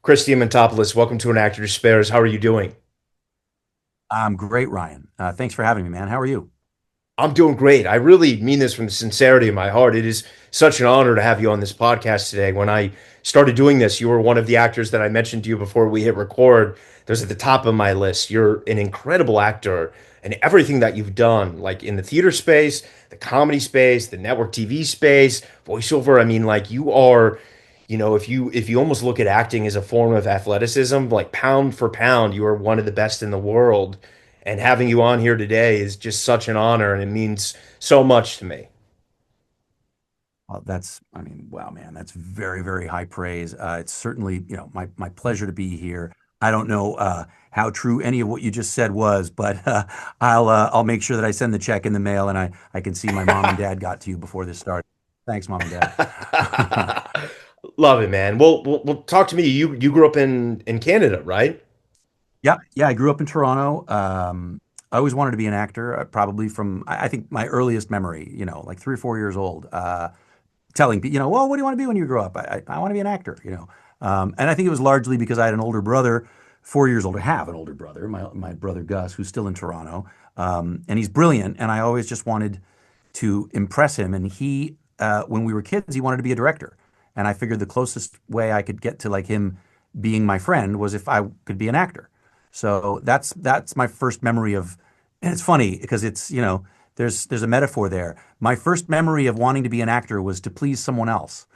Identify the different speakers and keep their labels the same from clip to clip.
Speaker 1: Chris Diamantopoulos, welcome to An Actor Despairs. How are you doing?
Speaker 2: I'm great, Ryan. Thanks for having me, man. How are you?
Speaker 1: I'm doing great. I really mean this from the sincerity of my heart. It is such an honor to have you on this podcast today. When I started doing this, you were one of the actors that I mentioned to you before we hit record. There's at the top of my list. You're an incredible actor, and everything that you've done, like in the theater space, the comedy space, the network TV space, voiceover. I mean, like you are, if you almost look at acting as a form of athleticism, like pound for pound, you are one of the best in the world. And having you on here today is just such an honor, and it means so much to me.
Speaker 2: I mean, wow, man, that's very, very high praise. It's certainly, my pleasure to be here. I don't know how true any of what you just said was, but I'll make sure that I send the check in the mail and I can see my mom and dad got to you before this started. Thanks, mom and dad.
Speaker 1: Love it, man. Well, talk to me. You grew up in Canada, right?
Speaker 2: Yeah, yeah. I grew up in Toronto. I always wanted to be an actor, probably from I think my earliest memory, like 3 or 4 years old. Telling people, well, what do you want to be when you grow up? I want to be an actor, And I think it was largely because I had an older brother, 4 years older, have an older brother, my brother Gus, who's still in Toronto, and he's brilliant. And I always just wanted to impress him. And when we were kids, he wanted to be a director. And I figured the closest way I could get to like him being my friend was if I could be an actor. So that's my first memory of, and it's funny because there's a metaphor there. My first memory of wanting to be an actor was to please someone else.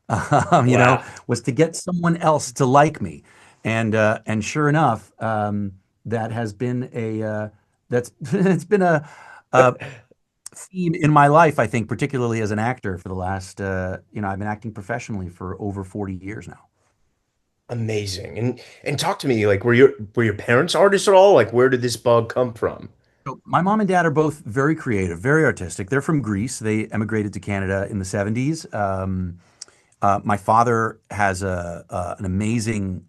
Speaker 1: Wow.
Speaker 2: Was to get someone else to like me, and sure enough, that has been that's it's been a theme in my life. I think, particularly as an actor, for the last I've been acting professionally for over 40 years now.
Speaker 1: Amazing. And talk to me, like were your parents artists at all? Like where did this bug come from?
Speaker 2: So my mom and dad are both very creative, very artistic. They're from Greece. They emigrated to Canada in the 70s. My father has an amazing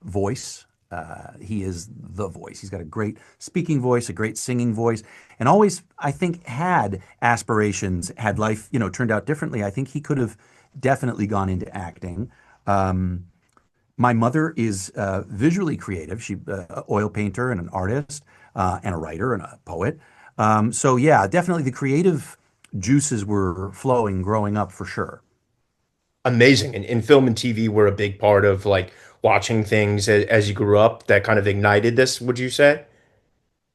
Speaker 2: voice. He is the voice. He's got a great speaking voice, a great singing voice, and always, I think, had aspirations. Had life, turned out differently, I think he could have definitely gone into acting. Um, my mother is visually creative. She oil painter and an artist and a writer and a poet. So yeah, definitely the creative juices were flowing growing up for sure.
Speaker 1: Amazing. And film and TV were a big part of like watching things as you grew up that kind of ignited this, would you say?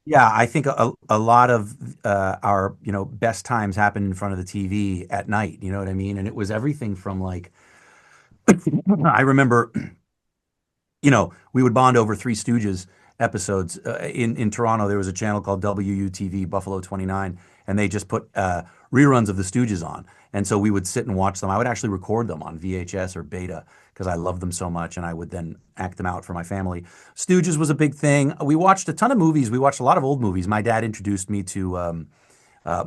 Speaker 2: Yeah, I think a lot of our best times happened in front of the TV at night. You know what I mean? And it was everything from like I remember we would bond over Three Stooges episodes. In Toronto, there was a channel called WUTV, Buffalo 29, and they just put reruns of the Stooges on. And so we would sit and watch them. I would actually record them on VHS or Beta because I loved them so much, and I would then act them out for my family. Stooges was a big thing. We watched a ton of movies. We watched a lot of old movies. My dad introduced me to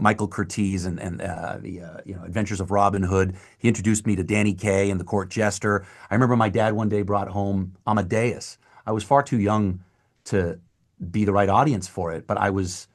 Speaker 2: Michael Curtiz and the Adventures of Robin Hood. He introduced me to Danny Kaye and the Court Jester. I remember my dad one day brought home Amadeus. I was far too young to be the right audience for it, but I was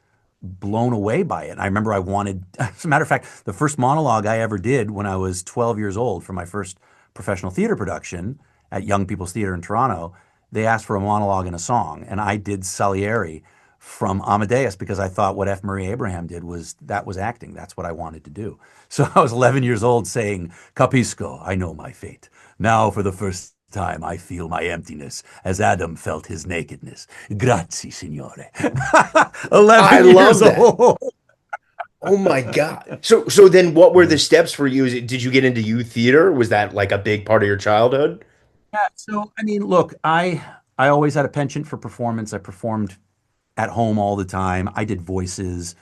Speaker 2: blown away by it. I remember I wanted, as a matter of fact, the first monologue I ever did when I was 12 years old for my first professional theater production at Young People's Theater in Toronto. They asked for a monologue and a song, and I did Salieri from Amadeus because I thought what F. Murray Abraham did was acting. That's what I wanted to do. So I was 11 years old saying, Capisco, I know my fate. Now for the first time I feel my emptiness as Adam felt his nakedness. Grazie, signore.
Speaker 1: I
Speaker 2: 11 years
Speaker 1: love that.
Speaker 2: old.
Speaker 1: Oh my God. So then what were the steps for you? Did you get into youth theater? Was that like a big part of your childhood?
Speaker 2: Yeah, so I mean, look, I always had a penchant for performance. I performed at home all the time. I did voices.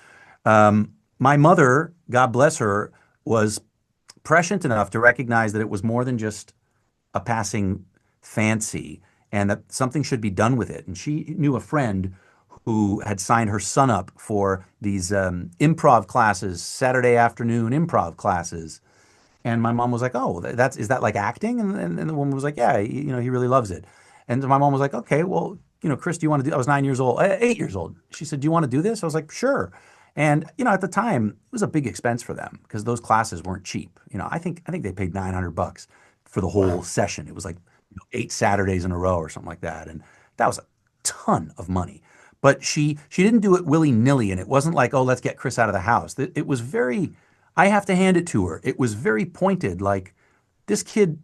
Speaker 2: My mother, God bless her, was prescient enough to recognize that it was more than just a passing fancy and that something should be done with it. And she knew a friend who had signed her son up for these improv classes, Saturday afternoon improv classes. And my mom was like, "Oh, is that like acting?" And the woman was like, "Yeah, he really loves it." And my mom was like, "Okay, well, Chris, do you want to do?" I was 9 years old, 8 years old. She said, "Do you want to do this?" I was like, "Sure." And at the time, it was a big expense for them because those classes weren't cheap. I think they paid $900 for the whole
Speaker 1: Wow.
Speaker 2: session. It was like 8 Saturdays in a row or something like that. And that was a ton of money. But she didn't do it willy-nilly, and it wasn't like, oh, let's get Chris out of the house. It was very, I have to hand it to her. It was very pointed, like this kid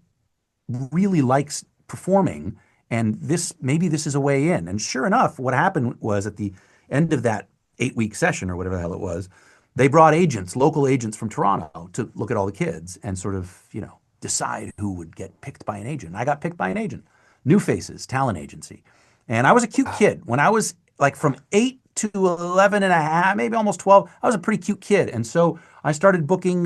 Speaker 2: really likes performing, and this maybe this is a way in. And sure enough, what happened was at the end of that 8-week session or whatever the hell it was, they brought agents, local agents from Toronto, to look at all the kids and sort of, decide who would get picked by an agent. I got picked by an agent, New Faces Talent Agency. And I was a cute kid. When I was like from 8 to 11 and a half, maybe almost 12, I was a pretty cute kid. And so I started booking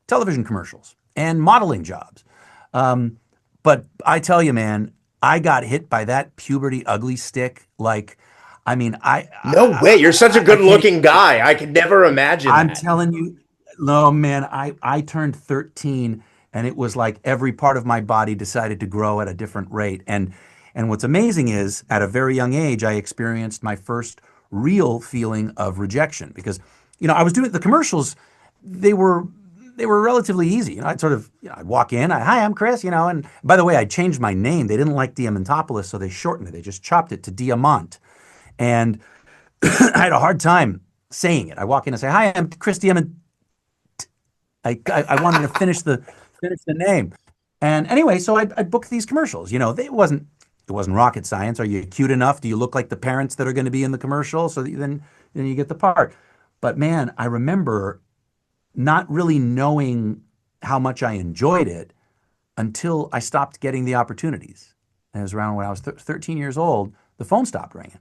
Speaker 2: television commercials and modeling jobs. But I tell you, man, I got hit by that puberty ugly stick. Like, I mean,
Speaker 1: No way. You're such a
Speaker 2: I can't.
Speaker 1: good-looking guy. I could never imagine
Speaker 2: I'm
Speaker 1: that.
Speaker 2: telling you, no, man. I turned 13, and it was like every part of my body decided to grow at a different rate. And what's amazing is, at a very young age, I experienced my first real feeling of rejection because, I was doing the commercials. They were they were relatively easy. I'd sort of, I'd walk in, hi, I'm Chris, and by the way, I changed my name. They didn't like Diamantopoulos, so they shortened it. They just chopped it to Diamant. And I had a hard time saying it. I walk in and say, hi, I'm Chris Diamant. I wanted to finish the name. And anyway, so I'd book these commercials. It wasn't rocket science. Are you cute enough? Do you look like the parents that are going to be in the commercial? So that then you get the part. But man, I remember not really knowing how much I enjoyed it until I stopped getting the opportunities. And it was around when I was 13 years old, the phone stopped ringing.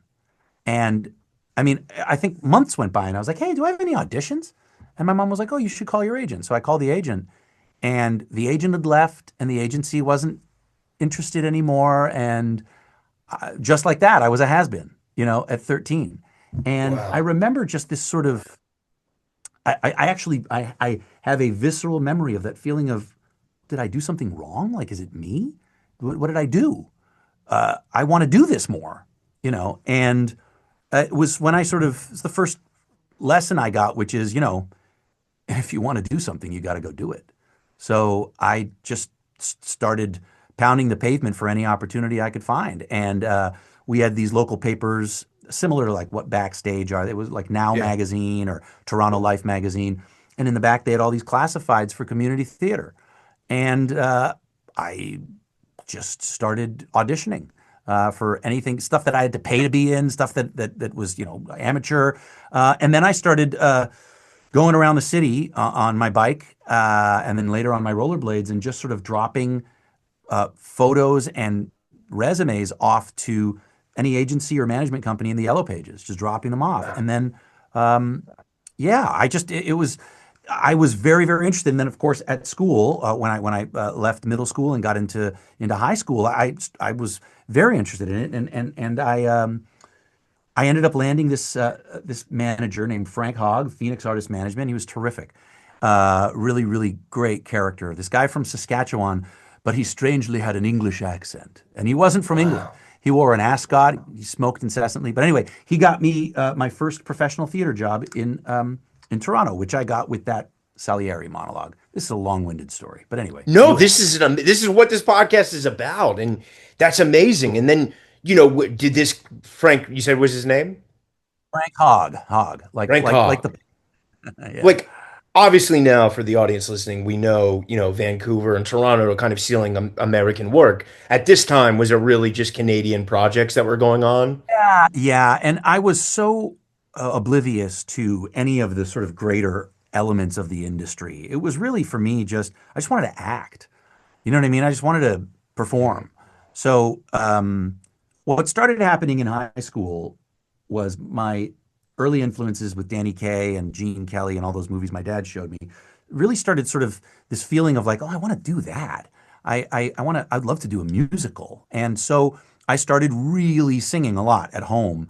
Speaker 2: And I mean, I think months went by and I was like, hey, do I have any auditions? And my mom was like, oh, you should call your agent. So I called the agent, and the agent had left and the agency wasn't interested anymore. And just like that, I was a has-been, at 13. And I
Speaker 1: Wow.
Speaker 2: remember just this sort of, I actually, I have a visceral memory of that feeling of, did I do something wrong? Like, is it me? What did I do? I want to do this more, and it was when I sort of, it's the first lesson I got, which is, if you want to do something, you got to go do it. So I just started pounding the pavement for any opportunity I could find. And we had these local papers similar to like what Backstage are. It was like Now
Speaker 1: Yeah.
Speaker 2: Magazine or Toronto Life Magazine. And in the back, they had all these classifieds for community theater. And I just started auditioning for anything, stuff that I had to pay to be in, stuff that was, amateur. And then I started going around the city on my bike, and then later on my rollerblades, and just sort of dropping photos and resumes off to any agency or management company in the yellow pages, just dropping them off.
Speaker 1: Wow.
Speaker 2: And then, yeah, it was, I was very, very interested. And then, of course, at school, when I left middle school and got into high school, I was very interested in it, and I ended up landing this manager named Frank Hogg, Phoenix Artist Management. He was terrific, really, really great character. This guy from Saskatchewan, but he strangely had an English accent, and he wasn't from England.
Speaker 1: Wow.
Speaker 2: He wore an ascot. He smoked incessantly. But anyway, he got me my first professional theater job in Toronto, which I got with that Salieri monologue. This is a long-winded story, but anyway,
Speaker 1: No,
Speaker 2: you asked.
Speaker 1: this is what this podcast is about, and that's amazing. And then, did this Frank? You said was his name
Speaker 2: Frank Hogg, like
Speaker 1: Frank
Speaker 2: like like
Speaker 1: Hogg?
Speaker 2: the yeah.
Speaker 1: Like, obviously now for the audience listening, we know, Vancouver and Toronto are kind of stealing American work. At this time, was it really just Canadian projects that were going on?
Speaker 2: Yeah, and I was so oblivious to any of the sort of greater elements of the industry. It was really for me just I just wanted to act. You know what I mean? I just wanted to
Speaker 1: Mhm.
Speaker 2: perform. So what started happening in high school was my early influences with Danny Kaye and Gene Kelly and all those movies my dad showed me really started sort of this feeling of like, oh, I want to do that. I'd love to do a musical. And so I started really singing a lot at home,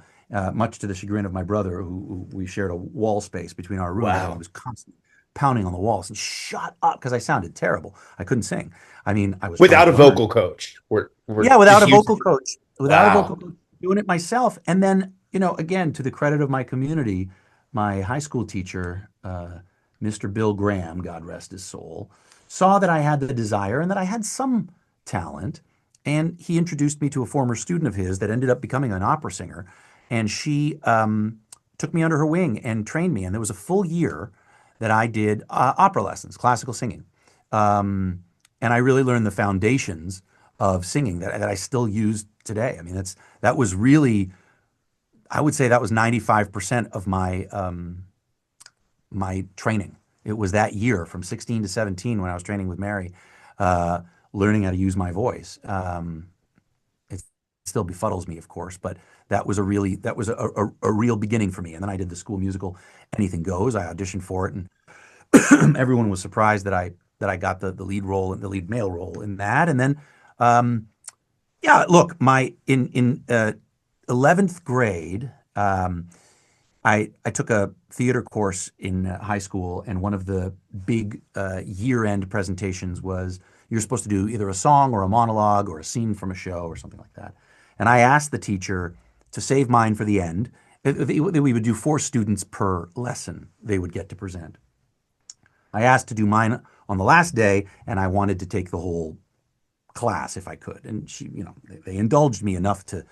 Speaker 2: much to the chagrin of my brother, who we shared a wall space between our room, and he
Speaker 1: Wow.
Speaker 2: was constantly pounding on the walls and shut up because I sounded terrible. I couldn't sing. I mean, I was trying
Speaker 1: Without
Speaker 2: to
Speaker 1: a
Speaker 2: learn.
Speaker 1: vocal coach. We're
Speaker 2: Yeah, without
Speaker 1: just
Speaker 2: a
Speaker 1: used.
Speaker 2: vocal coach,
Speaker 1: Wow.
Speaker 2: doing it myself. And then, again, to the credit of my community, my high school teacher, Mr. Bill Graham, God rest his soul, saw that I had the desire and that I had some talent. and he introduced me to a former student of his that ended up becoming an opera singer, and she took me under her wing and trained me. And there was a full year that I did opera lessons, classical singing, and I really learned the foundations of singing that I still use today. I mean, that was really, I would say that was 95% of my training. It was that year from 16 to 17 when I was training with Mary, uh, learning how to use my voice. It still befuddles me, of course, but that was a real beginning for me. And then I did the school musical Anything Goes. I auditioned for it, and everyone was surprised that I got the lead role and the lead male role in that. And then um, yeah, look, my in 11th grade, I took a theater course in high school, and one of the big year-end presentations was you're supposed to do either a song or a monologue or a scene from a show or something like that. And I asked the teacher to save mine for the end. We would do 4 students per lesson they would get to present. I asked to do mine on the last day, and I wanted to take the whole class if I could. And they indulged me enough to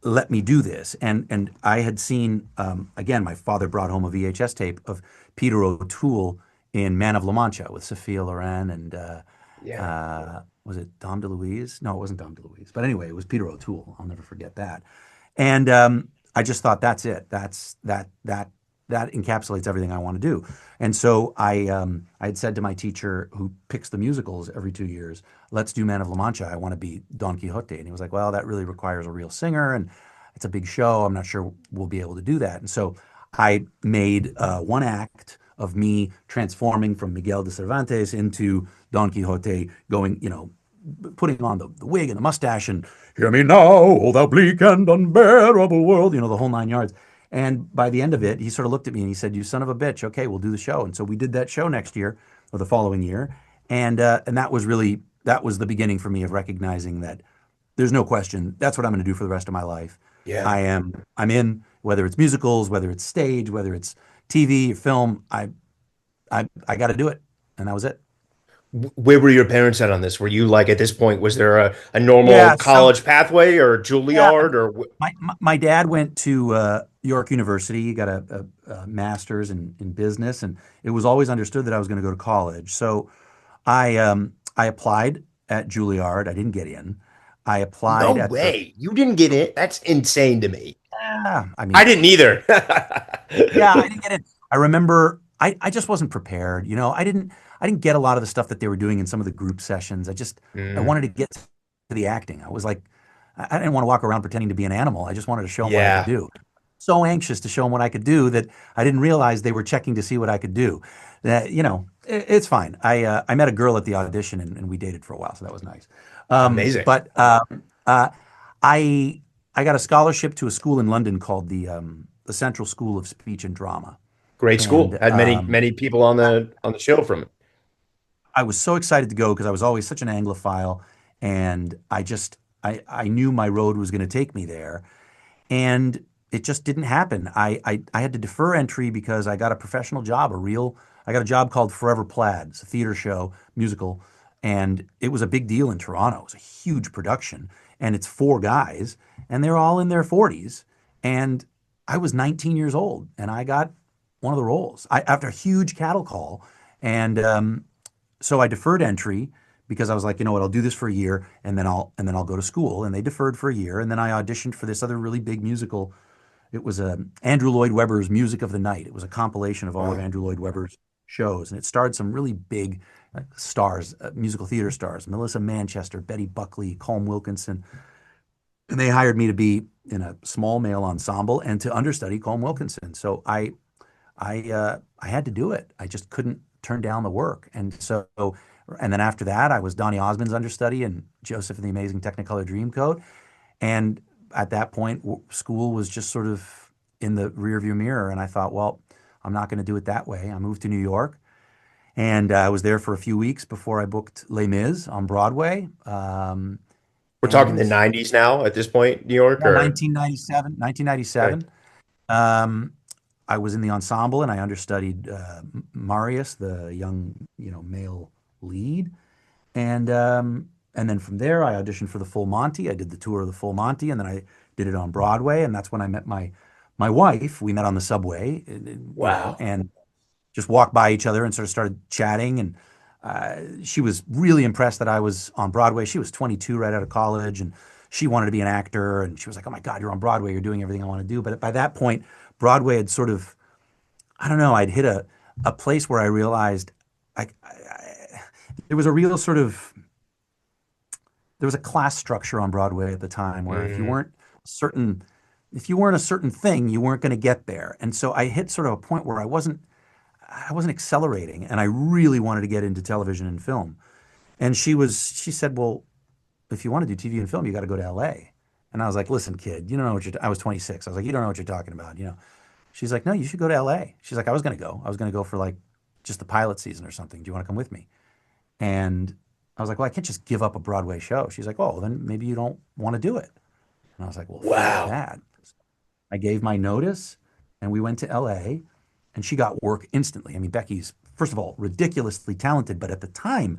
Speaker 2: let me do this. And I had seen again. My father brought home a VHS tape of Peter O'Toole in Man of La Mancha with Sophia Loren and
Speaker 1: Yeah.
Speaker 2: was it Dom DeLuise? No, it wasn't Dom DeLuise. But anyway, it was Peter O'Toole. I'll never forget that. And I just thought that's it. That encapsulates everything I want to do. And so I had said to my teacher, who picks the musicals every 2 years, let's do Man of La Mancha. I want to be Don Quixote. And he was like, well, that really requires a real singer, and it's a big show. I'm not sure we'll be able to do that. And so I made one act of me transforming from Miguel de Cervantes into Don Quixote, going, putting on the wig and the mustache and hear me now, oh thou bleak and unbearable world, the whole 9 yards. And by the end of it, he sort of looked at me and he said, "You son of a bitch. Okay, we'll do the show." And so we did that show next year or the following year, and that was the beginning for me of recognizing that there's no question that's what I'm going to do for the rest of my life.
Speaker 1: Yeah.
Speaker 2: I'm in, whether it's musicals, whether it's stage, whether it's TV or film. I got to do it, and that was it.
Speaker 1: Where were your parents at on this? Were you like at this point, was there a normal
Speaker 2: Yeah. So
Speaker 1: college pathway or
Speaker 2: yeah,
Speaker 1: Juilliard or
Speaker 2: my dad went to York University. He got a master's in business, and it was always understood that I was going to go to college. So I applied at Juilliard. I didn't get in. I
Speaker 1: no
Speaker 2: applied at the
Speaker 1: way. You didn't get in? That's insane to me.
Speaker 2: I
Speaker 1: I
Speaker 2: mean,
Speaker 1: didn't either.
Speaker 2: yeah, I didn't get in. I remember I just wasn't prepared. I didn't get a lot of the stuff that they were doing in some of the group sessions. I
Speaker 1: Mm,
Speaker 2: wanted to get to the acting. I was like, I didn't want to walk around pretending to be an animal. I just wanted to show them what I could
Speaker 1: yeah.
Speaker 2: do. So anxious to show them what I could do that I didn't realize they were checking to see what I could do. That it's fine. I met a girl at the audition, and we dated for a while, so that was nice.
Speaker 1: Amazing.
Speaker 2: But I I got a scholarship to a school in London called the Central School of Speech and Drama,
Speaker 1: Great school.
Speaker 2: and
Speaker 1: Had many people on the show from it.
Speaker 2: I was so excited to go because I was always such an Anglophile, and I knew my road was going to take me there, and it just didn't happen. I had to defer entry because I got a professional job, I got a job called Forever Plaid. It's a theater show, musical, and it was a big deal in Toronto. It was a huge production, and it's 4 guys, and they're all in their 40s, and I was 19 years old, and I got one of the roles after a huge cattle call, and so I deferred entry because I was like, you know what, I'll do this for a year and then I'll go to school. And they deferred for a year, and then I auditioned for this other really big musical. It was Andrew Lloyd Webber's Music of the Night. It was a compilation of all of
Speaker 1: Wow.
Speaker 2: Andrew Lloyd Webber's shows, and it starred some really big stars, musical theater stars: Melissa Manchester, Betty Buckley, Colm Wilkinson. And they hired me to be in a small male ensemble and to understudy Colm Wilkinson. So I had to do it. I just couldn't turn down the work. And then after that, I was Donny Osmond's understudy and Joseph and the Amazing Technicolor Dreamcoat. And at that point, school was just sort of in the rearview mirror. And I thought, well, I'm not going to do it that way. I moved to New York, and I was there for a few weeks before I booked Les Mis on Broadway.
Speaker 1: We're talking the
Speaker 2: And
Speaker 1: 90s now at this point, New York,
Speaker 2: yeah,
Speaker 1: or
Speaker 2: 1997,
Speaker 1: okay.
Speaker 2: 1997. Um, I was in the ensemble, and I understudied Marius, the young, male lead. And And then from there, I auditioned for the Full Monty. I did the tour of the Full Monty, and then I did it on Broadway. And that's when I met my wife. We met on the subway,
Speaker 1: Wow.
Speaker 2: and just walked by each other and sort of started chatting. And she was really impressed that I was on Broadway. She was 22 right out of college, and she wanted to be an actor. And she was like, "Oh my God, you're on Broadway. You're doing everything I want to do." But by that point, Broadway had sort of, I don't know, I'd hit a place where I realized there was a real sort of, there was a class structure on Broadway at the time where
Speaker 1: Mm,
Speaker 2: certain, if you weren't a certain thing, you weren't going to get there. And so I hit sort of a point where I wasn't accelerating, and I really wanted to get into television and film. And she said, "Well, if you want to do TV and film, you got to go to LA." And I was like, "Listen, kid, you don't know what I was 26. I was like, "You don't know what you're talking about." She's like, "No, you should go to LA." She's like, "I was going to go. I was going to go for like just the pilot season or something. Do you want to come with me?" And I was like, "Well, I can't just give up a Broadway show." She's like, "Oh, then maybe you don't want to do it." And I was like, "Well, fuck
Speaker 1: wow.
Speaker 2: that." I gave my notice, and we went to LA, and she got work instantly. I mean, Becky's, first of all, ridiculously talented, but at the time,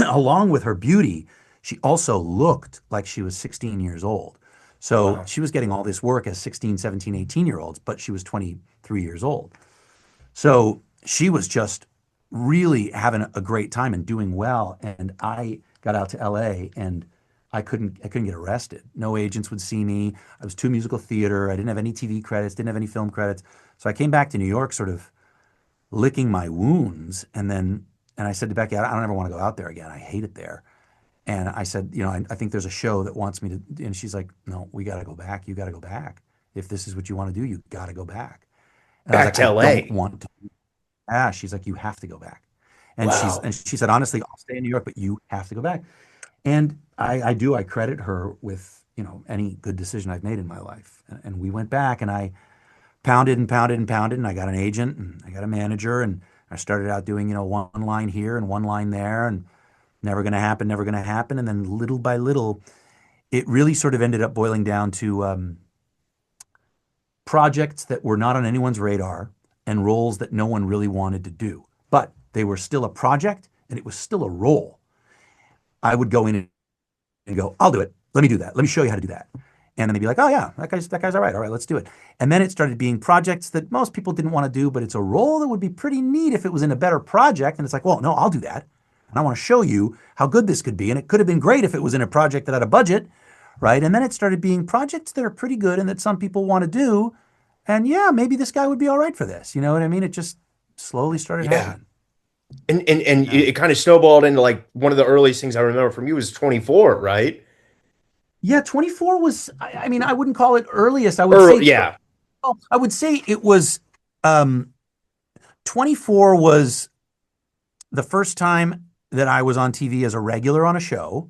Speaker 2: along with her beauty, she also looked like she was 16 years old. So
Speaker 1: Wow.
Speaker 2: she was getting all this work as 16, 17, 18-year-olds, but she was 23 years old. So she was just really having a great time and doing well. And I got out to LA, and I couldn't get arrested. No agents would see me. I was too musical theater. I didn't have any TV credits, didn't have any film credits. So I came back to New York sort of licking my wounds. And I said to Becky, I don't ever want to go out there again. I hate it there. And I said, I think there's a show that wants me to. And she's like, "No, we got to go back. You got to go back. If this is what you want to do, you got to go back." And I was
Speaker 1: Back
Speaker 2: like, "I
Speaker 1: to
Speaker 2: don't
Speaker 1: LA.
Speaker 2: want to." Ah, she's like, "You have to go back." And
Speaker 1: Wow.
Speaker 2: she said, "Honestly, I'll stay in New York, but you have to go back." And I do. I credit her with, any good decision I've made in my life. And we went back, and I pounded and pounded and pounded, and I got an agent, and I got a manager, and I started out doing, one line here and one line there, and never going to happen, never going to happen. And then little by little, it really sort of ended up boiling down to projects that were not on anyone's radar and roles that no one really wanted to do. But they were still a project, and it was still a role. I would go in and go, "I'll do it. Let me do that. Let me show you how to do that." And then they'd be like, "Oh yeah, that guy's all right. All right, let's do it." And then it started being projects that most people didn't want to do, but it's a role that would be pretty neat if it was in a better project. And it's like, "Well, no, I'll do that. And I want to show you how good this could be." And it could have been great if it was in a project that had a budget, right? And then it started being projects that are pretty good and that some people want to do. And yeah, maybe this guy would be all right for this. You know what I mean? It just slowly started
Speaker 1: Yeah.
Speaker 2: happening.
Speaker 1: And
Speaker 2: Yeah.
Speaker 1: it kind of snowballed into like one of the earliest things I remember from you was 24, right?
Speaker 2: Yeah, 24 was, I mean, I wouldn't call it earliest. I would
Speaker 1: Early,
Speaker 2: say,
Speaker 1: yeah.
Speaker 2: well, I would say it was, 24 was the first time that I was on TV as a regular on a show.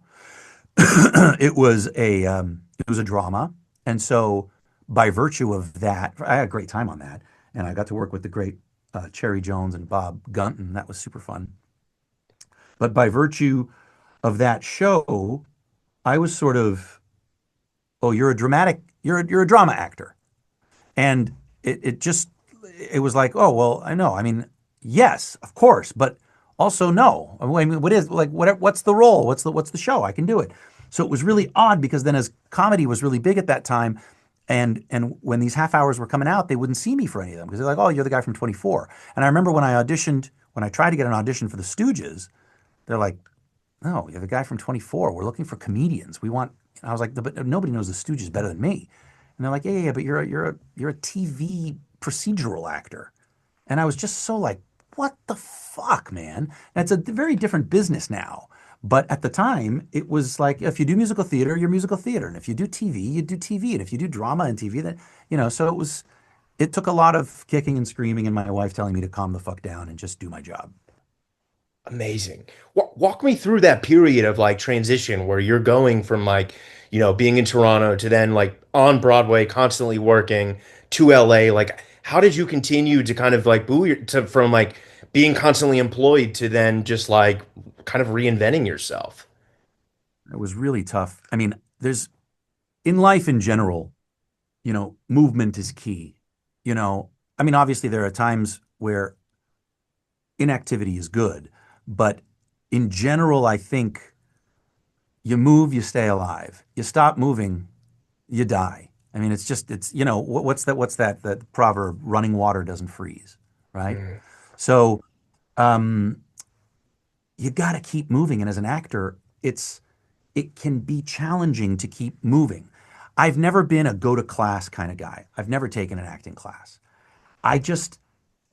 Speaker 2: It was a drama. And so by virtue of that, I had a great time on that. And I got to work with the great Cherry Jones and Bob Gunton. That was super fun. But by virtue of that show, I was sort of, "Oh, you're a drama actor." And it was like, "Oh, well, I know. I mean, yes, of course, but also no. I mean, what's the role? What's the show? I can do it." So it was really odd because then as comedy was really big at that time, and when these half hours were coming out, they wouldn't see me for any of them because they're like, "Oh, you're the guy from 24." And I remember when I tried to get an audition for the Stooges, they're like, "No, you're the guy from 24. We're looking for comedians. We want." I was like, "But nobody knows the Stooges better than me." And they're like, "Yeah, yeah, yeah, but you're a TV procedural actor." And I was just so like, "What the fuck, man?" And it's a very different business now. But at the time, it was like, if you do musical theater, you're musical theater. And if you do TV, you do TV. And if you do drama and TV, then, so it took a lot of kicking and screaming and my wife telling me to calm the fuck down and just do my job.
Speaker 1: Amazing. Walk me through that period of like transition where you're going from like, being in Toronto to then like on Broadway, constantly working to LA. Like, how did you continue to kind of like from like being constantly employed to then just like kind of reinventing yourself?
Speaker 2: It was really tough. I mean, in life in general, movement is key. I mean, obviously there are times where inactivity is good, but in general, I think You move, you stay alive. You stop moving, you die. I mean, it's that proverb, running water doesn't freeze, right?
Speaker 1: Mm,
Speaker 2: So um, you got to keep moving. And as an actor, it can be challenging to keep moving. I've never been a go to class kind of guy. I've never taken an acting class. I just,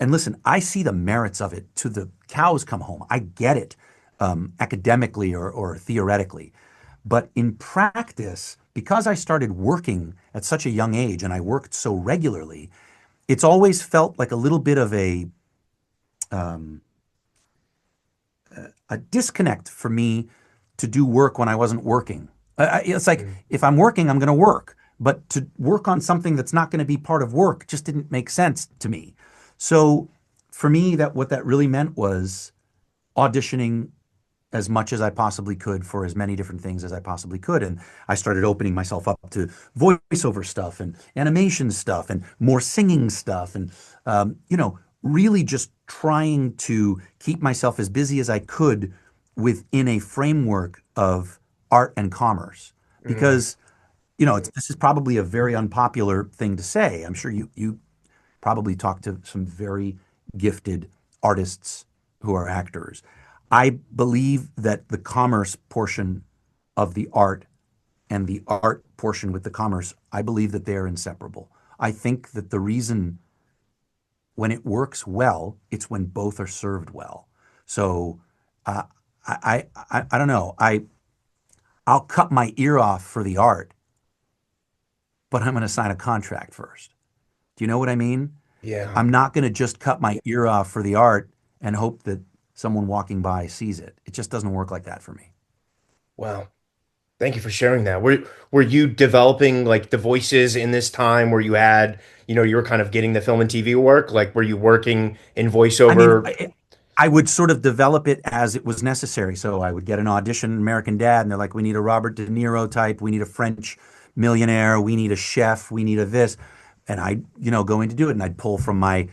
Speaker 2: and listen, I see the merits of it to the cows come home. I get it academically or theoretically. But in practice, because I started working at such a young age and I worked so regularly, it's always felt like a little bit of a disconnect for me to do work when I wasn't working. It's like
Speaker 1: mm.
Speaker 2: if I'm working, I'm going to work, but to work on something that's not going to be part of work just didn't make sense to me. So for me, that what that really meant was auditioning as much as I possibly could for as many different things as I possibly could. And I started opening myself up to voiceover stuff and animation stuff and more singing stuff and, really just trying to keep myself as busy as I could within a framework of art and commerce.
Speaker 1: Mm.
Speaker 2: Because, this is probably a very unpopular thing to say. I'm sure you probably talk to some very gifted artists who are actors. I believe that the commerce portion of the art and the art portion with the commerce, I believe that they are inseparable. I think that the reason when it works well, it's when both are served well. So uh, I don't know. I'll cut my ear off for the art, but I'm going to sign a contract first. Do you know what I mean?
Speaker 1: Yeah.
Speaker 2: I'm not going to just cut my ear off for the art and hope that someone walking by sees it. It just doesn't work like that for me.
Speaker 1: Wow. Thank you for sharing that. Were you developing like the voices in this time where you had, you were kind of getting the film and TV work? Like, were you working in
Speaker 2: I mean,
Speaker 1: voiceover?
Speaker 2: I would sort of develop it as it was necessary. So I would get an audition, American Dad, and they're like, we need a Robert De Niro type, we need a French millionaire, we need a chef, we need a this. And I, go in to do it. And I'd pull from my